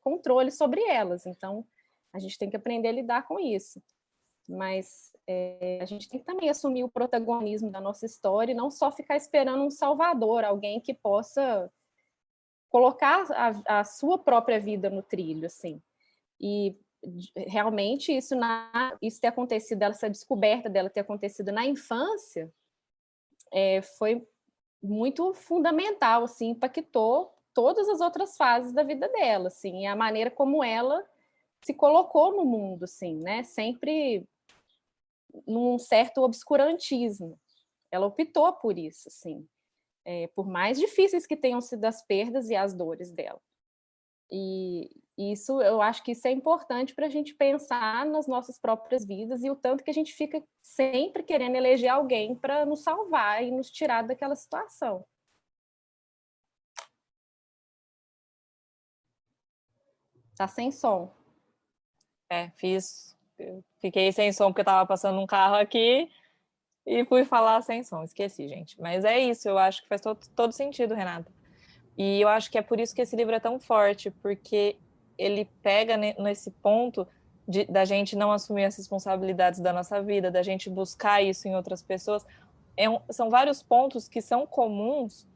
controle sobre elas, então a gente tem que aprender a lidar com isso. mas a gente tem que também assumir o protagonismo da nossa história e não só ficar esperando um salvador, alguém que possa colocar a sua própria vida no trilho, assim. E realmente isso ter acontecido, essa descoberta dela ter acontecido na infância, foi muito fundamental, assim, impactou todas as outras fases da vida dela, assim, e a maneira como ela se colocou no mundo, assim, né? Sempre num certo obscurantismo. Ela optou por isso, assim, por mais difíceis que tenham sido as perdas e as dores dela. E isso, eu acho que isso é importante para a gente pensar nas nossas próprias vidas e o tanto que a gente fica sempre querendo eleger alguém para nos salvar e nos tirar daquela situação. Tá sem som. Fiquei sem som porque eu tava passando um carro aqui e fui falar sem som, esqueci, gente. Mas é isso, eu acho que faz todo sentido, Renata. E eu acho que é por isso que esse livro é tão forte, porque ele pega nesse ponto da gente não assumir as responsabilidades da nossa vida, da gente buscar isso em outras pessoas. São vários pontos que são comuns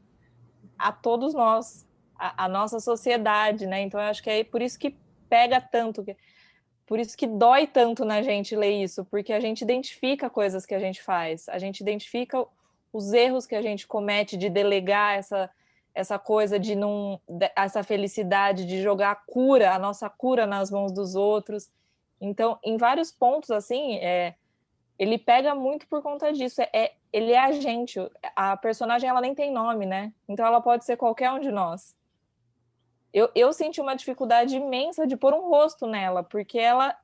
a todos nós, a nossa sociedade, né? Então eu acho que é por isso que pega tanto, por isso que dói tanto na gente ler isso, porque a gente identifica coisas que a gente faz, a gente identifica os erros que a gente comete de delegar essa coisa essa felicidade de jogar a nossa cura nas mãos dos outros. Então, em vários pontos, assim, ele pega muito por conta disso. Ele é a gente. A personagem, ela nem tem nome, né? Então, ela pode ser qualquer um de nós. Eu senti uma dificuldade imensa de pôr um rosto nela, porque ela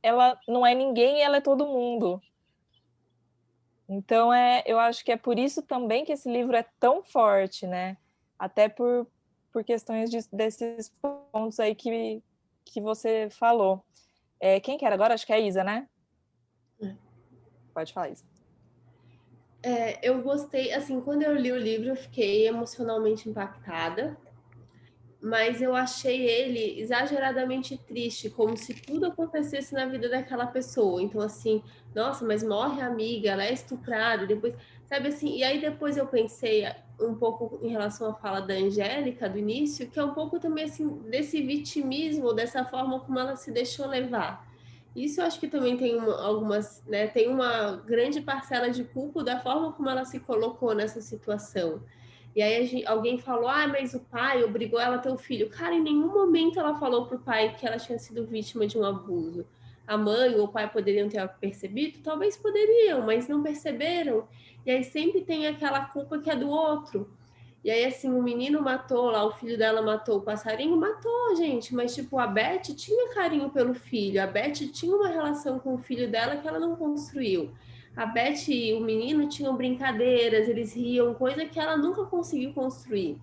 não é ninguém e ela é todo mundo. Então, eu acho que é por isso também que esse livro é tão forte, né? Até por questões desses pontos aí que você falou. Quem que era agora? Acho que é a Isa, né? Pode falar, Isa. Eu gostei, assim, quando eu li o livro, eu fiquei emocionalmente impactada, mas eu achei ele exageradamente triste, como se tudo acontecesse na vida daquela pessoa. Então, assim, nossa, mas morre a amiga, ela é estuprada, depois, sabe assim, e aí depois eu pensei um pouco em relação à fala da Angélica, do início, que é um pouco também, assim, desse vitimismo, dessa forma como ela se deixou levar. Isso eu acho que também tem tem uma grande parcela de culpa da forma como ela se colocou nessa situação. E aí alguém falou, mas o pai obrigou ela a ter um filho. Cara, em nenhum momento ela falou pro pai que ela tinha sido vítima de um abuso. A mãe ou o pai poderiam ter percebido? Talvez poderiam, mas não perceberam. E aí sempre tem aquela culpa que é do outro. E aí, assim, o menino matou lá, o filho dela matou o passarinho, matou, gente. Mas, tipo, a Beth tinha carinho pelo filho. A Beth tinha uma relação com o filho dela que ela não construiu. A Beth e o menino tinham brincadeiras, eles riam, coisa que ela nunca conseguiu construir.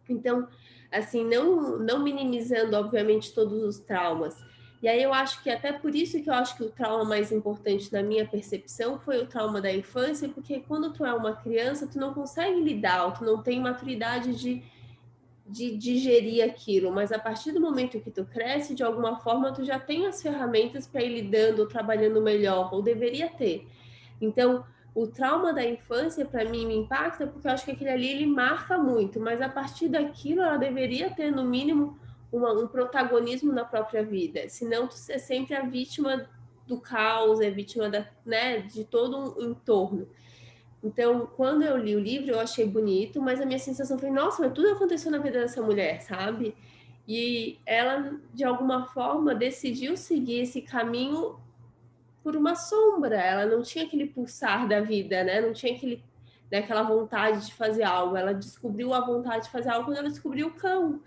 Então, assim, não minimizando, obviamente, todos os traumas. E aí eu acho que até por isso que eu acho que o trauma mais importante na minha percepção foi o trauma da infância, porque quando tu é uma criança, tu não consegue lidar, tu não tem maturidade de digerir aquilo, mas a partir do momento que tu cresce, de alguma forma, tu já tem as ferramentas para ir lidando ou trabalhando melhor, ou deveria ter. Então, o trauma da infância, para mim, me impacta, porque eu acho que aquele ali, ele marca muito, mas a partir daquilo, ela deveria ter, no mínimo, um protagonismo na própria vida, senão tu é sempre a vítima do caos, é vítima de todo um entorno. Então, quando eu li o livro, eu achei bonito, mas a minha sensação foi, nossa, mas tudo aconteceu na vida dessa mulher, sabe? E ela, de alguma forma, decidiu seguir esse caminho por uma sombra, ela não tinha aquele pulsar da vida, né? Não tinha aquela vontade de fazer algo. Ela descobriu a vontade de fazer algo quando ela descobriu o cão.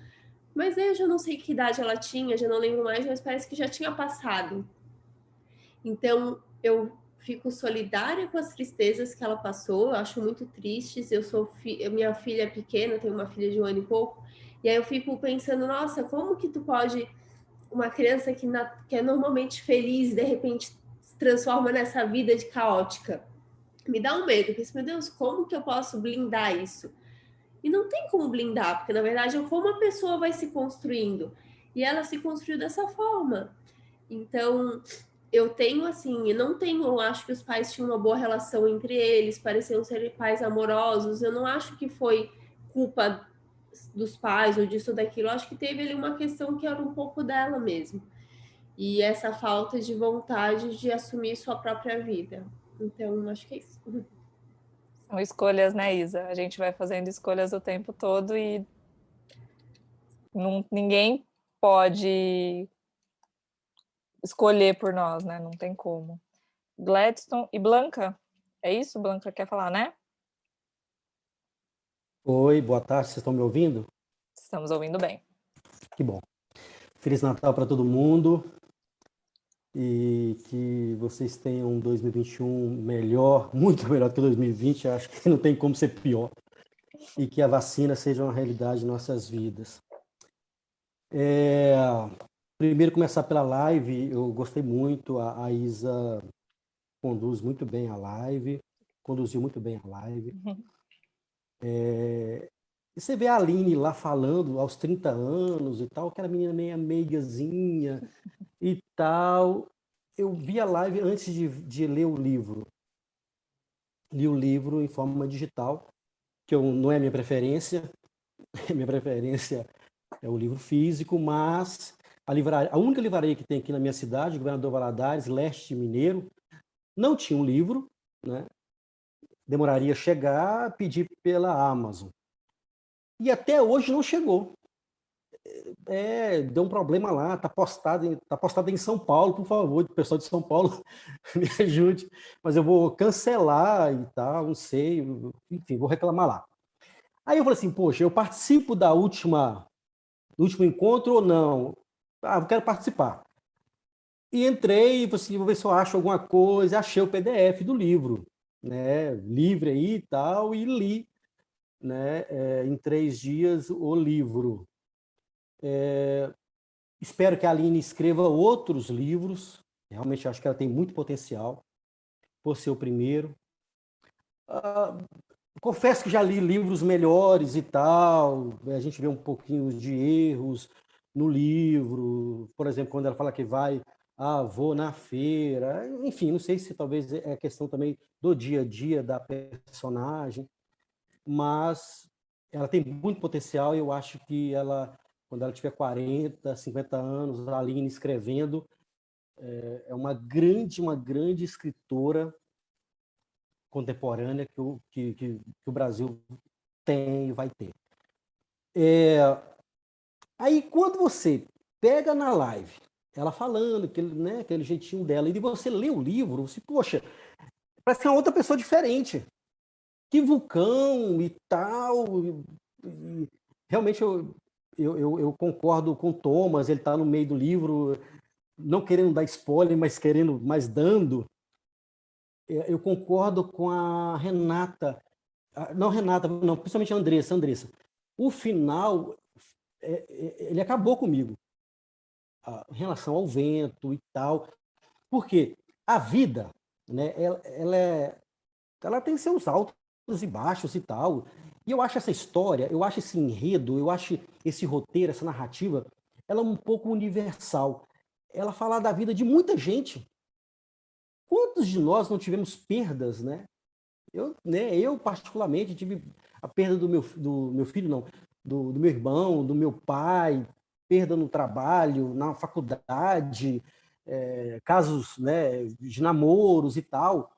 Mas eu já não sei que idade ela tinha, já não lembro mais, mas parece que já tinha passado. Então, eu fico solidária com as tristezas que ela passou, eu acho muito tristes. Minha filha é pequena, eu tenho uma filha de 1 ano e pouco, e aí eu fico pensando, nossa, como que tu pode, uma criança que é normalmente feliz, de repente se transforma nessa vida de caótica? Me dá um medo, eu penso, meu Deus, como que eu posso blindar isso? E não tem como blindar, porque na verdade é como a pessoa vai se construindo. E ela se construiu dessa forma. Então, eu tenho assim, eu não tenho, eu acho que os pais tinham uma boa relação entre eles, pareciam ser pais amorosos. Eu não acho que foi culpa dos pais ou disso ou daquilo. Eu acho que teve ali uma questão que era um pouco dela mesmo. E essa falta de vontade de assumir sua própria vida. Então, acho que é isso. São escolhas, né, Isa? A gente vai fazendo escolhas o tempo todo e ninguém pode escolher por nós, né? Não tem como. Gladstone e Blanca, é isso? Blanca quer falar, né? Oi, boa tarde, vocês estão me ouvindo? Estamos ouvindo bem. Que bom. Feliz Natal para todo mundo e que vocês tenham um 2021 melhor, muito melhor do que 2020, acho que não tem como ser pior, e que a vacina seja uma realidade em nossas vidas. Primeiro, começar pela live, eu gostei muito, a Isa conduz muito bem a live, conduziu muito bem a live. E você vê a Aline lá falando aos 30 anos e tal, aquela menina meio meigazinha e tal. Eu vi a live antes de ler o livro. Li o livro em forma digital, que não é minha preferência. Minha preferência é o livro físico, mas a única livraria que tem aqui na minha cidade, Governador Valadares, Leste Mineiro, não tinha um livro, né? Demoraria a chegar, pedi pela Amazon. E até hoje não chegou. Deu um problema lá, tá postado em São Paulo, por favor, o pessoal de São Paulo me ajude, mas eu vou cancelar e tal, não sei, enfim, vou reclamar lá. Aí eu falei assim, poxa, eu participo do último encontro ou não? Ah, eu quero participar. E entrei, falei assim, vou ver se eu acho alguma coisa, achei o PDF do livro, né, livre aí e tal, e li, né, em 3 dias o livro. Espero que a Aline escreva outros livros. Realmente acho que ela tem muito potencial por ser o primeiro. Confesso que já li livros melhores e tal. A gente vê um pouquinho de erros no livro. Por exemplo, quando ela fala que vou na feira. Enfim, não sei se talvez é questão também do dia a dia da personagem. Mas ela tem muito potencial e eu acho que quando ela tiver 40, 50 anos, a Aline escrevendo, é uma grande escritora contemporânea que o Brasil tem e vai ter. Aí, quando você pega na live, ela falando, aquele jeitinho dela, e você lê o livro, você, poxa, parece que é uma outra pessoa diferente. Que vulcão e tal. E realmente eu concordo com o Thomas, ele está no meio do livro, não querendo dar spoiler, mas dando. Eu concordo com a Renata, não, principalmente a Andressa. O final, ele acabou comigo, em relação ao vento e tal, porque a vida, né, ela tem seus altos e baixos e tal. E eu acho essa história, eu acho esse enredo, eu acho esse roteiro, essa narrativa, ela é um pouco universal. Ela fala da vida de muita gente. Quantos de nós não tivemos perdas, né? Eu particularmente, tive a perda do meu filho, não, do meu irmão, do meu pai, perda no trabalho, na faculdade, casos, né, de namoros e tal.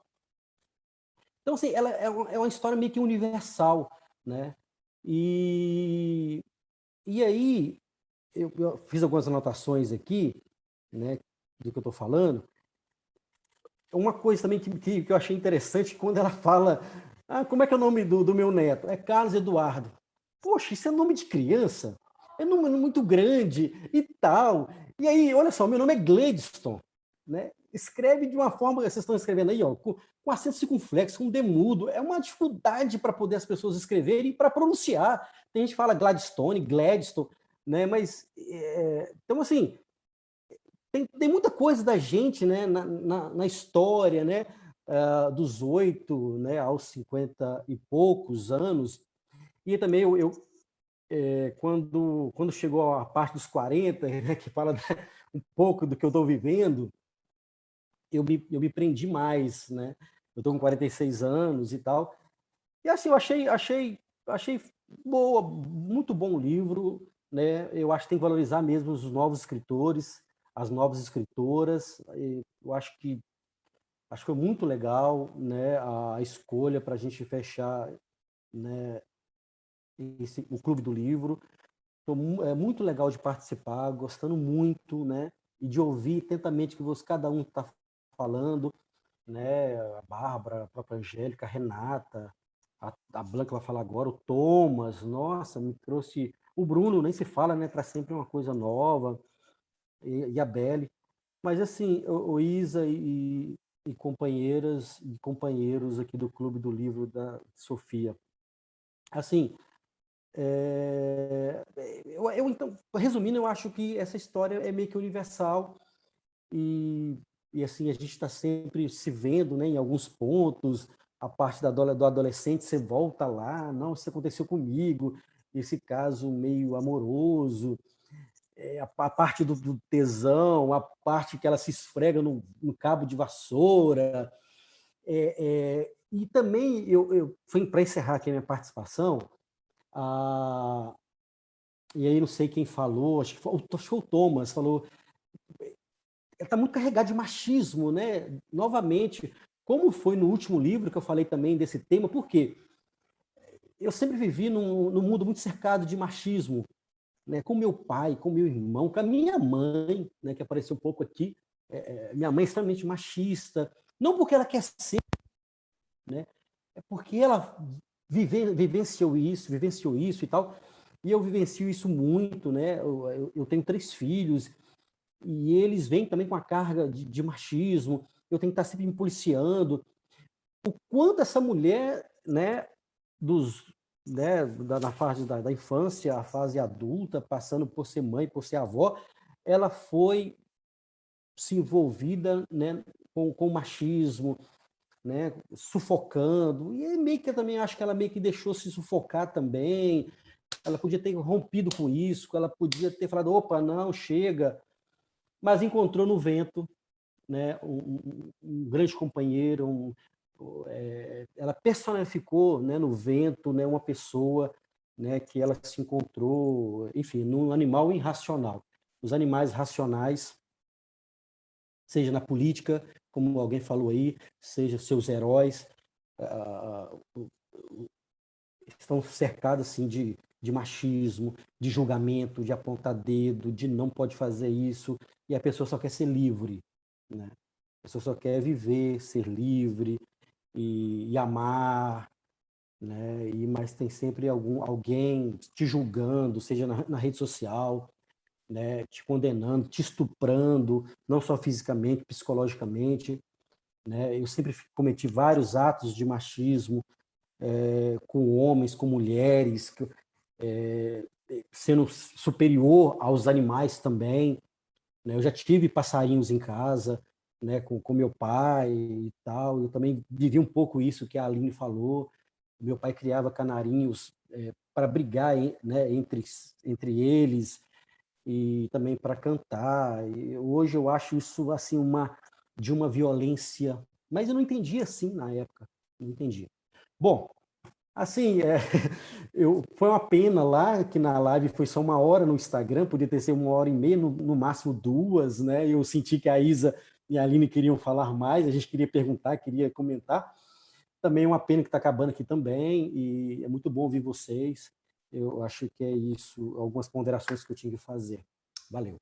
Então, assim, ela é uma história meio que universal, né? E aí, eu fiz algumas anotações aqui, né, do que eu estou falando. Uma coisa também que eu achei interessante, quando ela fala, como é que é o nome do meu neto? É Carlos Eduardo. Poxa, isso é nome de criança? É um nome muito grande e tal. E aí, olha só, meu nome é Gladstone, né? Escreve de uma forma, vocês estão escrevendo aí, ó, com acento circunflexo, com demudo. É uma dificuldade para poder as pessoas escreverem e para pronunciar. Tem gente que fala Gladstone, né? Mas, então, assim, tem muita coisa da gente, né, na história, né, dos 8, né, aos 50 e poucos anos. E também quando chegou a parte dos 40, né, que fala um pouco do que eu estou vivendo, eu me prendi mais, né? Eu estou com 46 anos e tal. E assim, eu achei boa, muito bom o livro, né? Eu acho que tem que valorizar mesmo os novos escritores, as novas escritoras. Eu acho que foi muito legal, né? A escolha para a gente fechar, né? O Clube do Livro. É muito legal de participar, gostando muito, né? E de ouvir atentamente o que cada um está falando, né? A Bárbara, a própria Angélica, a Renata, a Blanca vai falar agora, o Thomas, nossa, me trouxe. O Bruno nem se fala, né? Traz sempre uma coisa nova, e a Belle. Mas assim, o Isa e companheiras e companheiros aqui do Clube do Livro da Sofia. Assim, então, resumindo, eu acho que essa história é meio que universal e assim, a gente está sempre se vendo, né, em alguns pontos, a parte do adolescente, você volta lá, não, isso aconteceu comigo, esse caso meio amoroso, a parte do tesão, a parte que ela se esfrega no cabo de vassoura, e também, para encerrar aqui a minha participação, e aí não sei quem falou, acho que foi o Thomas, falou, está muito carregado de machismo, né? Novamente, como foi no último livro que eu falei também desse tema, porque eu sempre vivi num mundo muito cercado de machismo, né? Com meu pai, com meu irmão, com a minha mãe, né? Que apareceu um pouco aqui, minha mãe é extremamente machista, não porque ela quer ser, né? É porque ela vivenciou isso e tal, e eu vivencio isso muito, né? Eu tenho 3 filhos, e eles vêm também com a carga de machismo, eu tenho que estar sempre me policiando. O quanto essa mulher, né, na fase da infância, a fase adulta, passando por ser mãe, por ser avó, ela foi se envolvida, né, com o machismo, né, sufocando, e meio que eu também acho que ela meio que deixou se sufocar também, ela podia ter rompido com isso, ela podia ter falado, opa, não, chega, mas encontrou no vento, né, um grande companheiro, ela personificou, né, no vento, né, uma pessoa, né, que ela se encontrou, enfim, num animal irracional. Os animais racionais, seja na política, como alguém falou aí, seja seus heróis, estão cercados assim de machismo, de julgamento, de apontar dedo, de não pode fazer isso, e a pessoa só quer ser livre, né? A pessoa só quer viver, ser livre e amar, né? Mas tem sempre alguém te julgando, seja na rede social, né? Te condenando, te estuprando, não só fisicamente, psicologicamente, né? Eu sempre cometi vários atos de machismo, com homens, com mulheres, sendo superior aos animais também, né? Eu já tive passarinhos em casa, né, com meu pai e tal. Eu também vivi um pouco isso que a Aline falou. Meu pai criava canarinhos para brigar, né, entre eles e também para cantar. E hoje eu acho isso assim de uma violência, mas eu não entendia assim na época, não entendia. Bom, assim, foi uma pena lá que na live foi só 1 hora no Instagram, podia ter sido 1h30, no máximo 2, né? Eu senti que a Isa e a Aline queriam falar mais, a gente queria perguntar, queria comentar. Também é uma pena que está acabando aqui também, e é muito bom ouvir vocês. Eu acho que é isso, algumas ponderações que eu tinha que fazer. Valeu.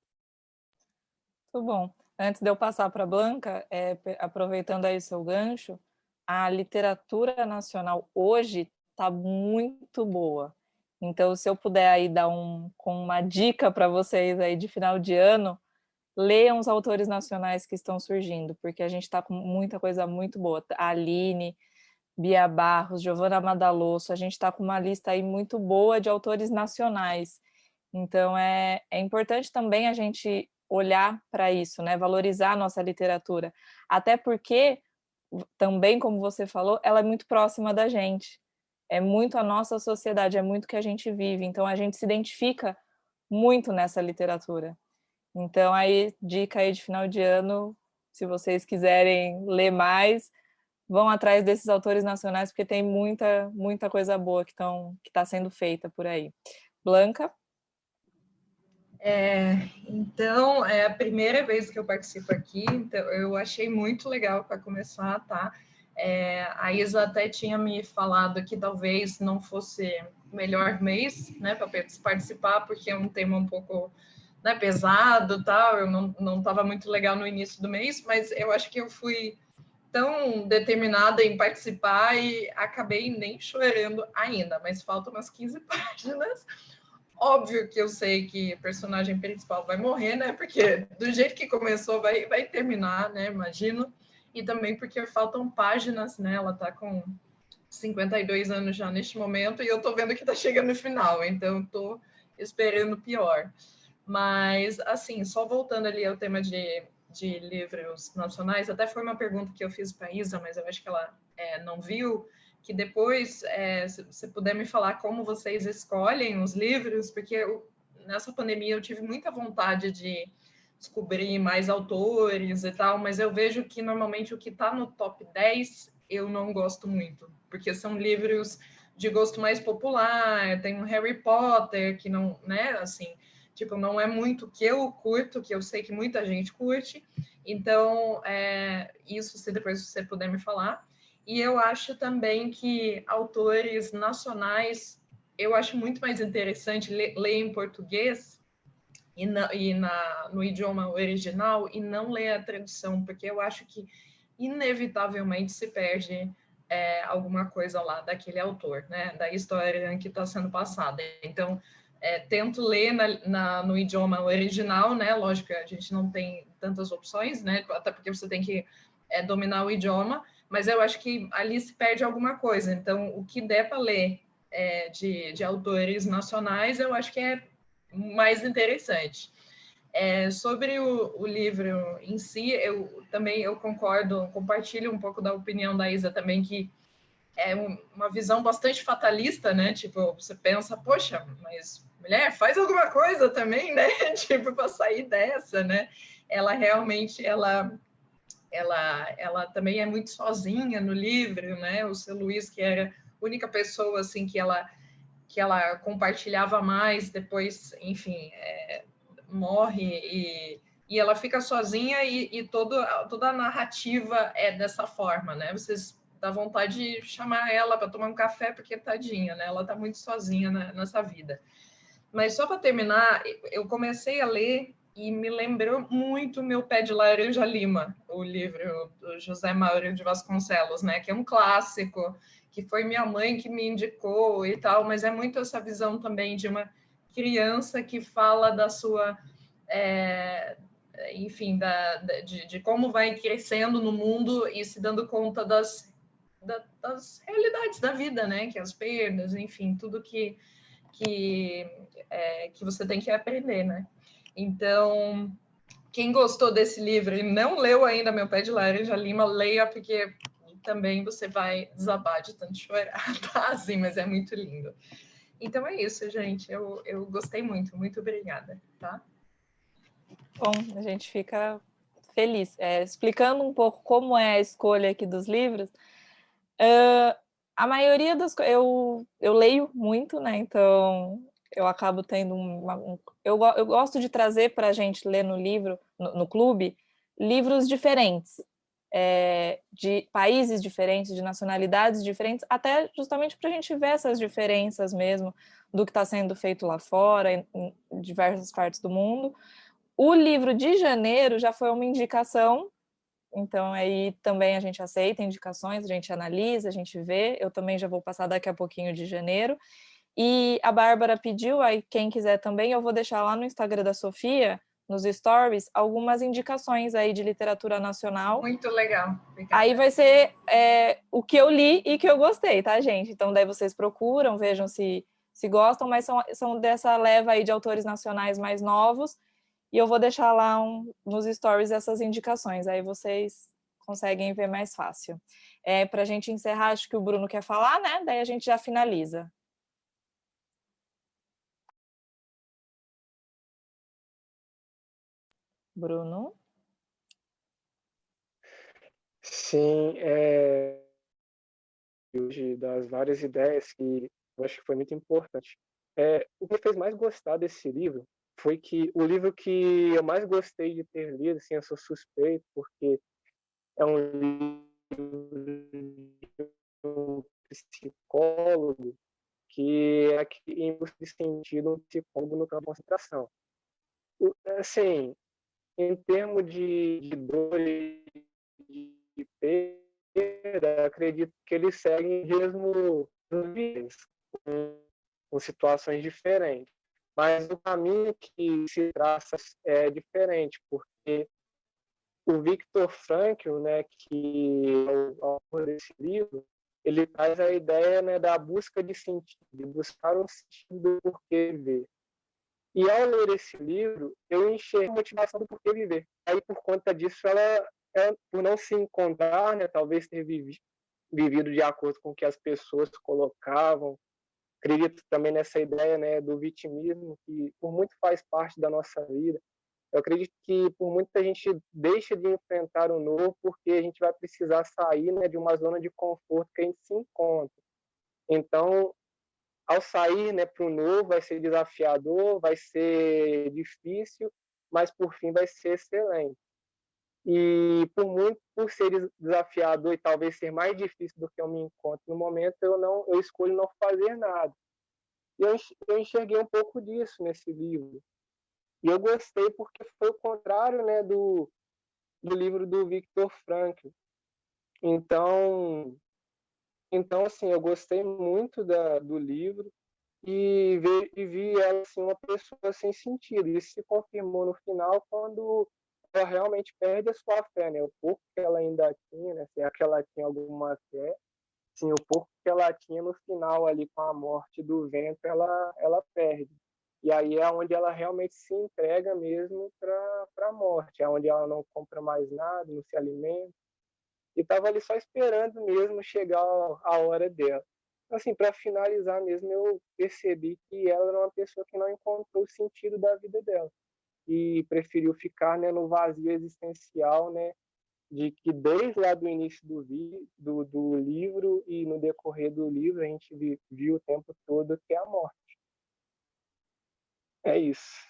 Muito bom. Antes de eu passar para a Blanca, aproveitando aí o seu gancho, a literatura nacional hoje está muito boa. Então, se eu puder aí dar com uma dica para vocês aí de final de ano, leiam os autores nacionais que estão surgindo, porque a gente está com muita coisa muito boa. A Aline, Bia Barros, Giovana Madalosso, a gente está com uma lista aí muito boa de autores nacionais. Então, é importante também a gente olhar para isso, né? Valorizar a nossa literatura. Até porque, também, como você falou, ela é muito próxima da gente. É muito a nossa sociedade, é muito o que a gente vive. Então, a gente se identifica muito nessa literatura. Então, aí, dica aí de final de ano, Se vocês quiserem ler mais, vão atrás desses autores nacionais, porque tem muita coisa boa que está sendo feita por aí. Blanca? Então, é a primeira vez que eu participo aqui, então eu achei muito legal para começar, tá? A Isa até tinha me falado que talvez não fosse o melhor mês, né, para participar, porque é um tema um pouco, né, pesado, tal. Eu não estava muito legal no início do mês, mas eu acho que eu fui tão determinada em participar e acabei nem chorando ainda, mas faltam umas 15 páginas. Óbvio que eu sei que o personagem principal vai morrer, né? Porque do jeito que começou vai terminar, né? Imagino. E também porque faltam páginas, né? Ela tá com 52 anos já neste momento e eu tô vendo que tá chegando no final, então tô esperando o pior. Mas, assim, só voltando ali ao tema de livros nacionais, até foi uma pergunta que eu fiz para a Isa, mas eu acho que ela não viu, que depois, se você puder me falar como vocês escolhem os livros, porque nessa pandemia eu tive muita vontade de descobrir mais autores e tal, mas eu vejo que normalmente o que está no top 10 eu não gosto muito, porque são livros de gosto mais popular, tem um Harry Potter, que não, né, assim, tipo, não é muito que eu curto, que eu sei que muita gente curte, então, isso se depois você puder me falar. E eu acho também que autores nacionais, eu acho muito mais interessante ler em português no idioma original e não ler a tradução, porque eu acho que inevitavelmente se perde alguma coisa lá daquele autor, né, da história que está sendo passada. Então, tento ler no idioma original, né, lógico que a gente não tem tantas opções, né, até porque você tem que dominar o idioma, mas eu acho que ali se perde alguma coisa. Então, o que der para ler de autores nacionais, eu acho que é mais interessante. Sobre o livro em si, eu concordo, compartilho um pouco da opinião da Isa também, que é uma visão bastante fatalista, né? Tipo, você pensa, poxa, mas mulher, faz alguma coisa também, né? Tipo, para sair dessa, né? Ela realmente, ela também é muito sozinha no livro, né? O seu Luiz, que era a única pessoa, assim, que ela compartilhava mais, depois, enfim, morre e ela fica sozinha e toda a narrativa é dessa forma, né? Vocês dá vontade de chamar ela para tomar um café, porque tadinha, né? Ela está muito sozinha nessa vida. Mas só para terminar, eu comecei a ler e me lembrou muito Meu Pé de Laranja Lima, o livro do José Mauro de Vasconcelos, né? Que é um clássico, que foi minha mãe que me indicou e tal, mas é muito essa visão também de uma criança que fala da sua... enfim, de como vai crescendo no mundo e se dando conta das realidades da vida, né? Que as perdas, enfim, tudo que você tem que aprender, né? Então, quem gostou desse livro e não leu ainda Meu Pé de Laranja Lima, leia, porque também você vai desabar de tanto chorar, tá? Assim, mas é muito lindo. Então é isso, gente. Eu gostei muito. Muito obrigada, tá? Bom, a gente fica feliz. Explicando um pouco como é a escolha aqui dos livros, a maioria das coisas... Eu leio muito, né? Então, eu acabo tendo eu gosto de trazer para a gente ler no livro, no clube, livros diferentes, de países diferentes, de nacionalidades diferentes, até justamente para a gente ver essas diferenças mesmo do que está sendo feito lá fora, em diversas partes do mundo. O livro de janeiro já foi uma indicação, então aí também a gente aceita indicações, a gente analisa, a gente vê. Eu também já vou passar daqui a pouquinho de janeiro. E a Bárbara pediu, aí quem quiser também, eu vou deixar lá no Instagram da Sofia, nos stories, algumas indicações aí de literatura nacional. Muito legal. Obrigada. Aí vai ser o que eu li e que eu gostei, tá, gente? Então daí vocês procuram, vejam se gostam, mas são dessa leva aí de autores nacionais mais novos. E eu vou deixar lá nos stories essas indicações, aí vocês conseguem ver mais fácil. Para a gente encerrar, acho que o Bruno quer falar, né? Daí a gente já finaliza. Bruno? Sim, hoje das várias ideias que eu acho que foi muito importante. O que me fez mais gostar desse livro foi que o livro que eu mais gostei de ter lido, assim, eu sou suspeito, porque é um livro de um psicólogo que é aqui, em busca de sentido, um psicólogo no campo de concentração. Assim, em termos de dor e de perda, acredito que eles seguem mesmo com situações diferentes. Mas o caminho que se traça é diferente, porque o Viktor Frankl, né, que é o autor desse livro, ele traz a ideia, né, da busca de sentido, de buscar um sentido do porquê viver. E ao ler esse livro, eu enxerguei a motivação do porquê viver. Aí, por conta disso, ela, por não se encontrar, né, talvez ter vivido de acordo com o que as pessoas colocavam. Acredito também nessa ideia, né, do vitimismo, que por muito faz parte da nossa vida. Eu acredito que por muito a gente deixa de enfrentar o novo porque a gente vai precisar sair, né, de uma zona de conforto que a gente se encontra. Então, ao sair, né, para o novo, vai ser desafiador, vai ser difícil, mas por fim vai ser excelente. E por ser desafiador e talvez ser mais difícil do que eu me encontro no momento, eu escolho não fazer nada. E eu enxerguei um pouco disso nesse livro. E eu gostei porque foi o contrário, né, do livro do Viktor Frankl. Então, assim, eu gostei muito do livro e vi ela assim, uma pessoa sem sentido. Isso se confirmou no final quando ela realmente perde a sua fé, né? O pouco que ela ainda tinha, né? Se é que ela tinha alguma fé, sim, o pouco que ela tinha no final ali com a morte do vento, ela perde. E aí é onde ela realmente se entrega mesmo para a morte, é onde ela não compra mais nada, não se alimenta. E estava ali só esperando mesmo chegar a hora dela. Assim, para finalizar mesmo, eu percebi que ela era uma pessoa que não encontrou o sentido da vida dela e preferiu ficar, né, no vazio existencial, né, de que desde lá do início do livro e no decorrer do livro a gente viu o tempo todo que é a morte. É isso.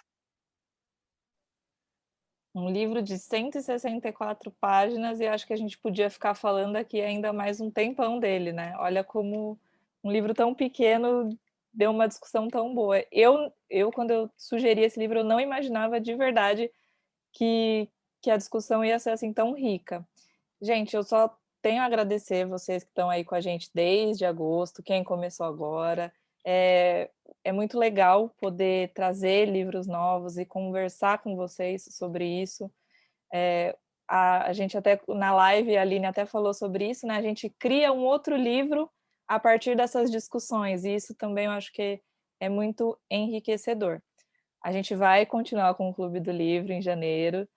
Um livro de 164 páginas e acho que a gente podia ficar falando aqui ainda mais um tempão dele, né? Olha como um livro tão pequeno deu uma discussão tão boa. Eu quando eu sugeri esse livro, eu não imaginava de verdade que a discussão ia ser assim tão rica. Gente, eu só tenho a agradecer vocês que estão aí com a gente desde agosto, quem começou agora. É muito legal poder trazer livros novos e conversar com vocês sobre isso. A gente até, na live, a Aline até falou sobre isso, né? A gente cria um outro livro a partir dessas discussões, e isso também eu acho que é muito enriquecedor. A gente vai continuar com o Clube do Livro em janeiro.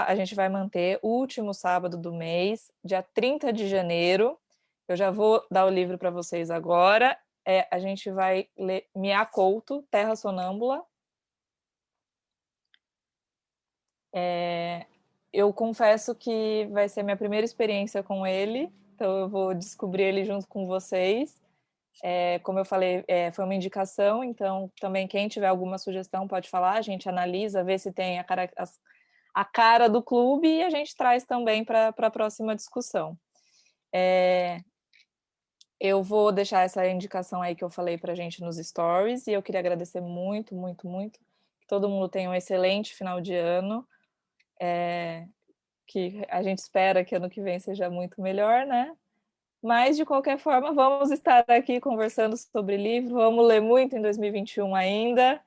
A gente vai manter o último sábado do mês, dia 30 de janeiro. Eu já vou dar o livro para vocês agora. A gente vai ler Mia Couto, Terra Sonâmbula. Eu confesso que vai ser minha primeira experiência com ele, então eu vou descobrir ele junto com vocês. Como eu falei, foi uma indicação, então também quem tiver alguma sugestão pode falar, a gente analisa, vê se tem a cara do clube e a gente traz também para a próxima discussão. Eu vou deixar essa indicação aí que eu falei para a gente nos stories e eu queria agradecer muito, muito, muito que todo mundo tenha um excelente final de ano, que a gente espera que ano que vem seja muito melhor, né? Mas, de qualquer forma, vamos estar aqui conversando sobre livro, vamos ler muito em 2021 ainda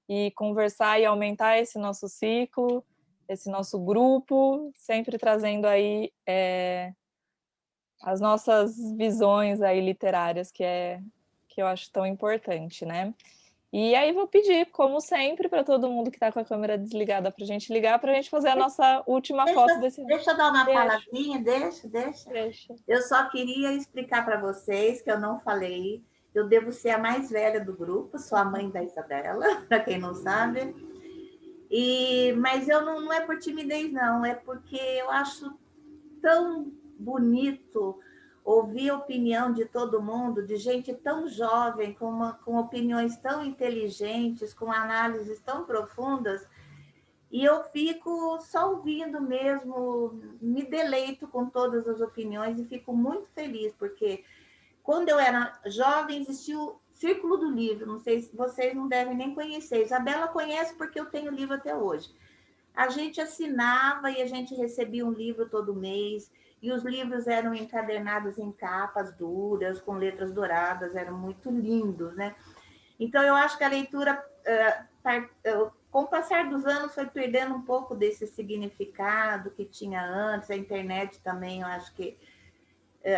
e conversar e aumentar esse nosso ciclo, esse nosso grupo, sempre trazendo aí as nossas visões aí literárias, que eu acho tão importante, né? E aí vou pedir, como sempre, para todo mundo que está com a câmera desligada para a gente ligar, para a gente fazer a nossa última foto desse... Deixa eu dar uma palavrinha, deixa. Eu só queria explicar para vocês que eu não falei. Eu devo ser a mais velha do grupo, sou a mãe da Isabela, para quem não sabe. Mas eu não é por timidez, não, é porque eu acho tão bonito ouvir a opinião de todo mundo, de gente tão jovem, com opiniões tão inteligentes, com análises tão profundas, e eu fico só ouvindo mesmo, me deleito com todas as opiniões e fico muito feliz, porque quando eu era jovem existia o Círculo do Livro, não sei se vocês não devem nem conhecer, Isabela conhece porque eu tenho livro até hoje. A gente assinava e a gente recebia um livro todo mês, e os livros eram encadernados em capas duras, com letras douradas, eram muito lindos, né? Então, eu acho que a leitura, com o passar dos anos, foi perdendo um pouco desse significado que tinha antes, a internet também, eu acho que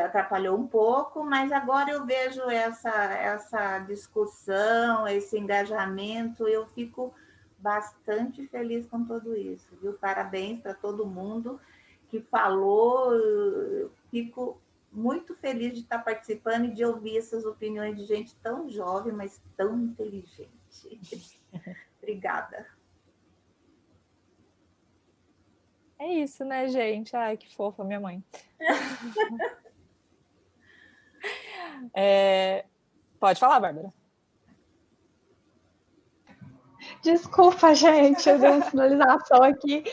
atrapalhou um pouco, mas agora eu vejo essa discussão, esse engajamento, eu fico bastante feliz com tudo isso, viu? Parabéns para todo mundo que falou, eu fico muito feliz de estar participando e de ouvir essas opiniões de gente tão jovem, mas tão inteligente. Obrigada. É isso, né, gente? Ai, que fofa, minha mãe. Pode falar, Bárbara. Desculpa, gente, eu dei uma finalização aqui.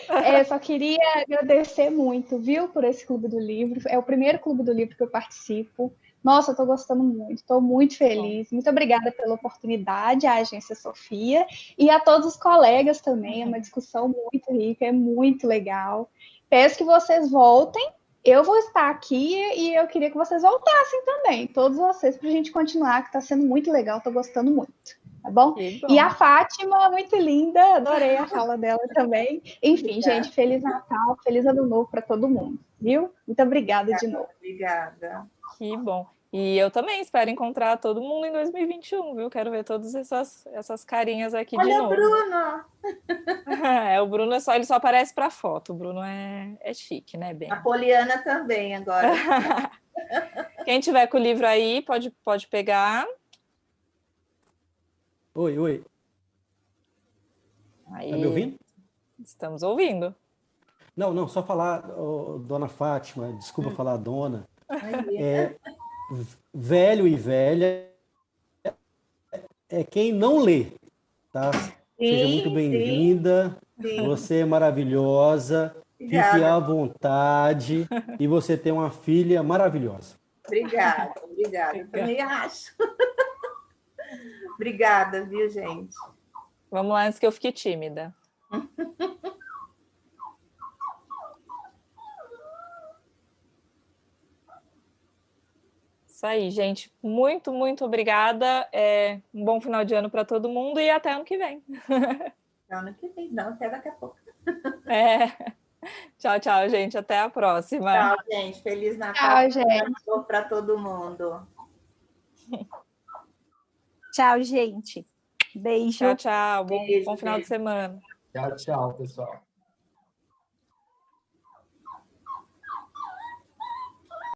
Só queria agradecer muito, viu, por esse Clube do Livro. É o primeiro Clube do Livro que eu participo. Nossa, eu estou gostando muito, estou muito feliz. Muito obrigada pela oportunidade, à Agência Sofia, e a todos os colegas também. É uma discussão muito rica, é muito legal. Peço que vocês voltem. Eu vou estar aqui e eu queria que vocês voltassem também, todos vocês, para a gente continuar, que está sendo muito legal, estou gostando muito. Tá bom? E a Fátima, muito linda, adorei a fala dela também. Enfim, gente, Feliz Natal, Feliz Ano Novo para todo mundo, viu? Muito obrigada de novo. Obrigada. Que bom. E eu também espero encontrar todo mundo em 2021, viu? Quero ver todas essas carinhas aqui de novo. Olha o Bruno! O Bruno ele só aparece para foto. O Bruno é chique, né, Ben? A Poliana também, agora. Quem tiver com o livro aí, pode pegar. Oi. Aí, tá me ouvindo? Estamos ouvindo. Não, só falar, dona Fátima, desculpa falar dona. Velho e velha é quem não lê, tá? Seja muito bem-vinda, você é maravilhosa, Obrigada. Fique à vontade e você tem uma filha maravilhosa. Obrigada. Eu também acho. Obrigada, viu, gente? Vamos lá, antes que eu fique tímida. Isso aí, gente. Muito, muito obrigada. Um bom final de ano para todo mundo e até ano que vem. Ano que vem, não, até daqui a pouco. Tchau, tchau, gente. Até a próxima. Tchau, gente. Feliz Natal. Tchau, gente. Para todo mundo. Tchau, gente. Beijo. Tchau. Beijo, bom final de semana. Tchau, pessoal.